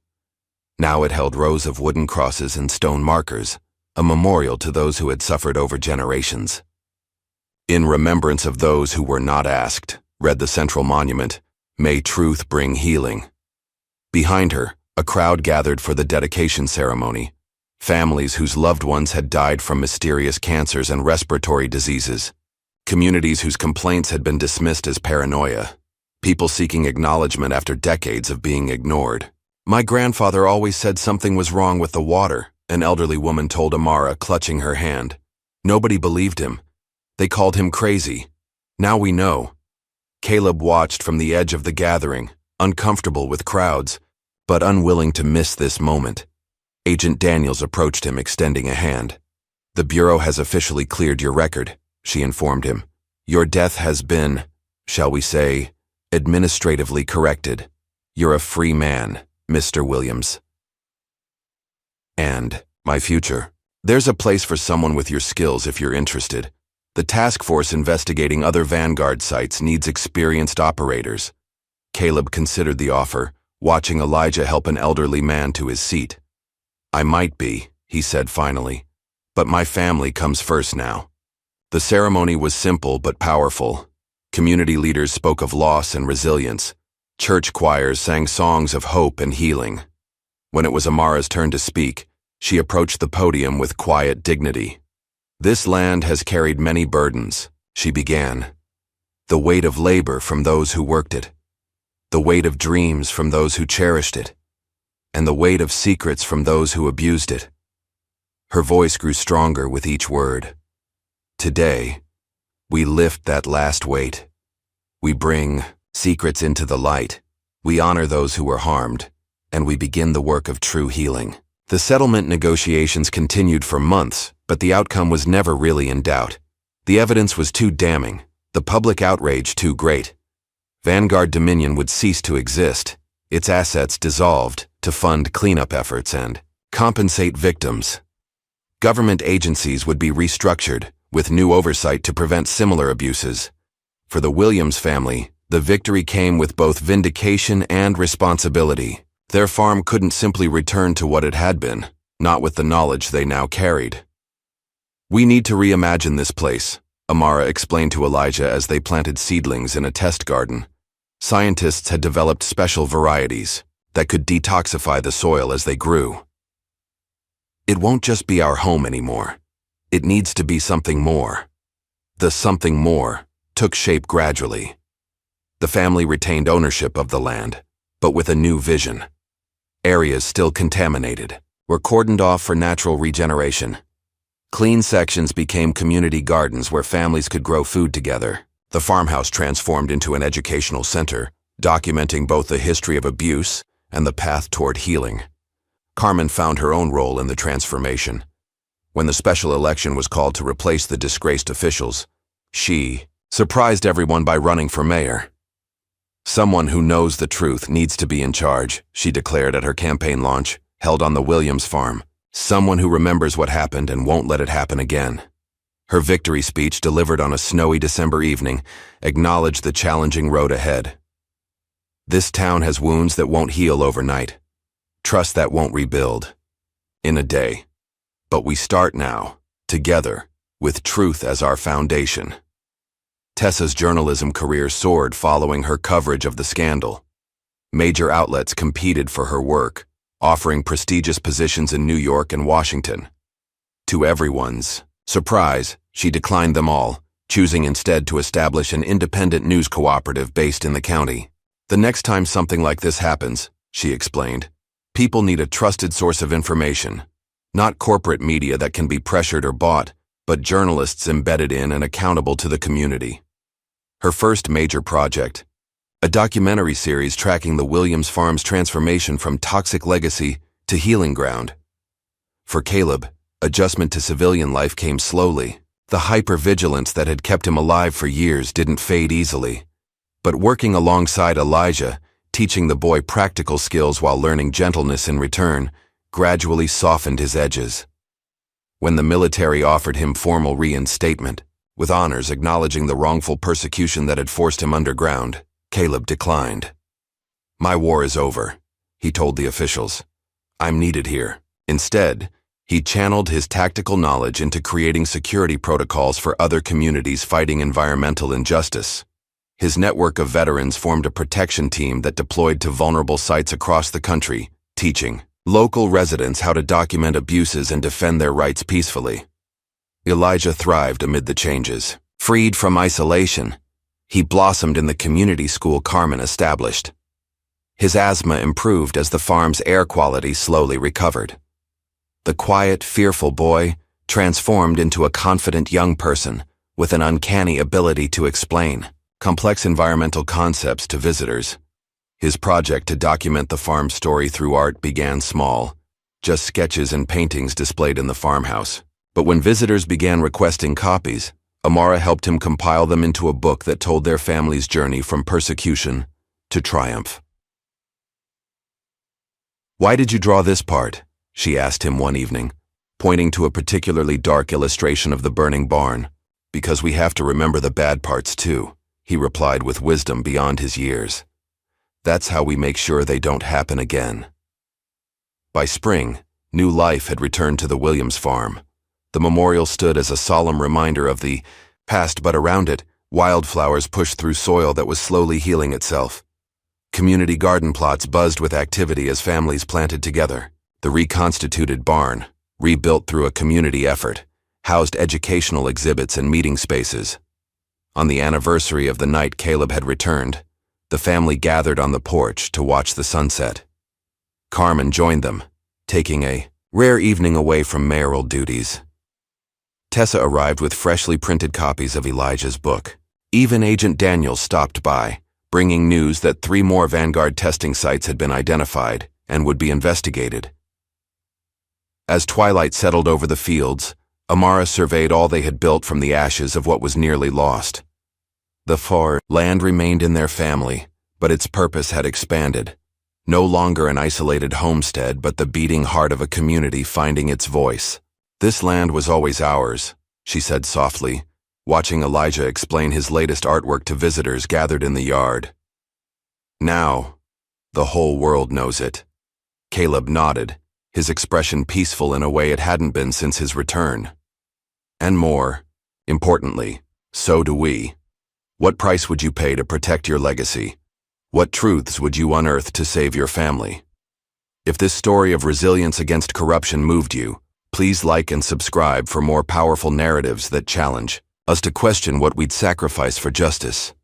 Now it held rows of wooden crosses and stone markers, a memorial to those who had suffered over generations. "In remembrance of those who were not asked," read the central monument, "May truth bring healing." Behind her, a crowd gathered for the dedication ceremony. Families whose loved ones had died from mysterious cancers and respiratory diseases. Communities whose complaints had been dismissed as paranoia. People seeking acknowledgement after decades of being ignored. "My grandfather always said something was wrong with the water," an elderly woman told Amara, clutching her hand. "Nobody believed him. They called him crazy. Now we know." Caleb watched from the edge of the gathering, uncomfortable with crowds, but unwilling to miss this moment. Agent Daniels approached him, extending a hand. "The Bureau has officially cleared your record," she informed him. "Your death has been, shall we say, administratively corrected. You're a free man, Mr. Williams." "And my future? There's a place for someone with your skills if you're interested. The task force investigating other Vanguard sites needs experienced operators." Caleb considered the offer, watching Elijah help an elderly man to his seat. "I might be," he said finally, "but my family comes first now." The ceremony was simple but powerful. Community leaders spoke of loss and resilience. Church choirs sang songs of hope and healing. When it was Amara's turn to speak, she approached the podium with quiet dignity. "This land has carried many burdens," she began. "The weight of labor from those who worked it. The weight of dreams from those who cherished it. And the weight of secrets from those who abused it." Her voice grew stronger with each word. "Today, we lift that last weight. We bring secrets into the light. We honor those who were harmed, and we begin the work of true healing." The settlement negotiations continued for months, but the outcome was never really in doubt. The evidence was too damning, the public outrage too great. Vanguard Dominion would cease to exist, its assets dissolved to fund cleanup efforts and compensate victims. Government agencies would be restructured, with new oversight to prevent similar abuses. For the Williams family, the victory came with both vindication and responsibility. Their farm couldn't simply return to what it had been, not with the knowledge they now carried. "We need to reimagine this place," Amara explained to Elijah as they planted seedlings in a test garden. Scientists had developed special varieties that could detoxify the soil as they grew. "It won't just be our home anymore. It needs to be something more." The something more took shape gradually. The family retained ownership of the land, but with a new vision. Areas still contaminated were cordoned off for natural regeneration. Clean sections became community gardens where families could grow food together. The farmhouse transformed into an educational center, documenting both the history of abuse and the path toward healing. Carmen found her own role in the transformation. When the special election was called to replace the disgraced officials, she surprised everyone by running for mayor. "Someone who knows the truth needs to be in charge," she declared at her campaign launch, held on the Williams farm. Someone who remembers what happened and won't let it happen again. Her victory speech, delivered on a snowy December evening, acknowledged the challenging road ahead. This town has wounds that won't heal overnight. Trust that won't rebuild in a day. But we start now, together, with truth as our foundation. Tessa's journalism career soared following her coverage of the scandal. Major outlets competed for her work, offering prestigious positions in New York and Washington. To everyone's surprise, she declined them all, choosing instead to establish an independent news cooperative based in the county. "The next time something like this happens," she explained, "people need a trusted source of information. Not corporate media that can be pressured or bought, but journalists embedded in and accountable to the community." Her first major project, a documentary series tracking the Williams farm's transformation from toxic legacy to healing ground. For Caleb, adjustment to civilian life came slowly. The hypervigilance that had kept him alive for years didn't fade easily. But working alongside Elijah, teaching the boy practical skills while learning gentleness in return, gradually softened his edges. When the military offered him formal reinstatement, with honors acknowledging the wrongful persecution that had forced him underground, Caleb declined. "My war is over," he told the officials. "I'm needed here." Instead, he channeled his tactical knowledge into creating security protocols for other communities fighting environmental injustice. His network of veterans formed a protection team that deployed to vulnerable sites across the country, teaching local residents how to document abuses and defend their rights peacefully. Elijah thrived amid the changes. Freed from isolation, he blossomed in the community school Carmen established. His asthma improved as the farm's air quality slowly recovered. The quiet, fearful boy transformed into a confident young person with an uncanny ability to explain complex environmental concepts to visitors. His project to document the farm's story through art began small, just sketches and paintings displayed in the farmhouse. But when visitors began requesting copies, Amara helped him compile them into a book that told their family's journey from persecution to triumph. "Why did you draw this part?" she asked him one evening, pointing to a particularly dark illustration of the burning barn. "Because we have to remember the bad parts too," he replied with wisdom beyond his years. "That's how we make sure they don't happen again." By spring, new life had returned to the Williams farm. The memorial stood as a solemn reminder of the past, but around it, wildflowers pushed through soil that was slowly healing itself. Community garden plots buzzed with activity as families planted together. The reconstituted barn, rebuilt through a community effort, housed educational exhibits and meeting spaces. On the anniversary of the night Caleb had returned, the family gathered on the porch to watch the sunset. Carmen joined them, taking a rare evening away from mayoral duties. Tessa arrived with freshly printed copies of Elijah's book. Even Agent Daniels stopped by, bringing news that 3 more Vanguard testing sites had been identified and would be investigated. As twilight settled over the fields, Amara surveyed all they had built from the ashes of what was nearly lost. The far land remained in their family, but its purpose had expanded. No longer an isolated homestead, but the beating heart of a community finding its voice. "This land was always ours," she said softly, watching Elijah explain his latest artwork to visitors gathered in the yard. "Now, the whole world knows it." Caleb nodded, his expression peaceful in a way it hadn't been since his return. "And more importantly, so do we. What price would you pay to protect your legacy? What truths would you unearth to save your family? If this story of resilience against corruption moved you, please like and subscribe for more powerful narratives that challenge us to question what we'd sacrifice for justice.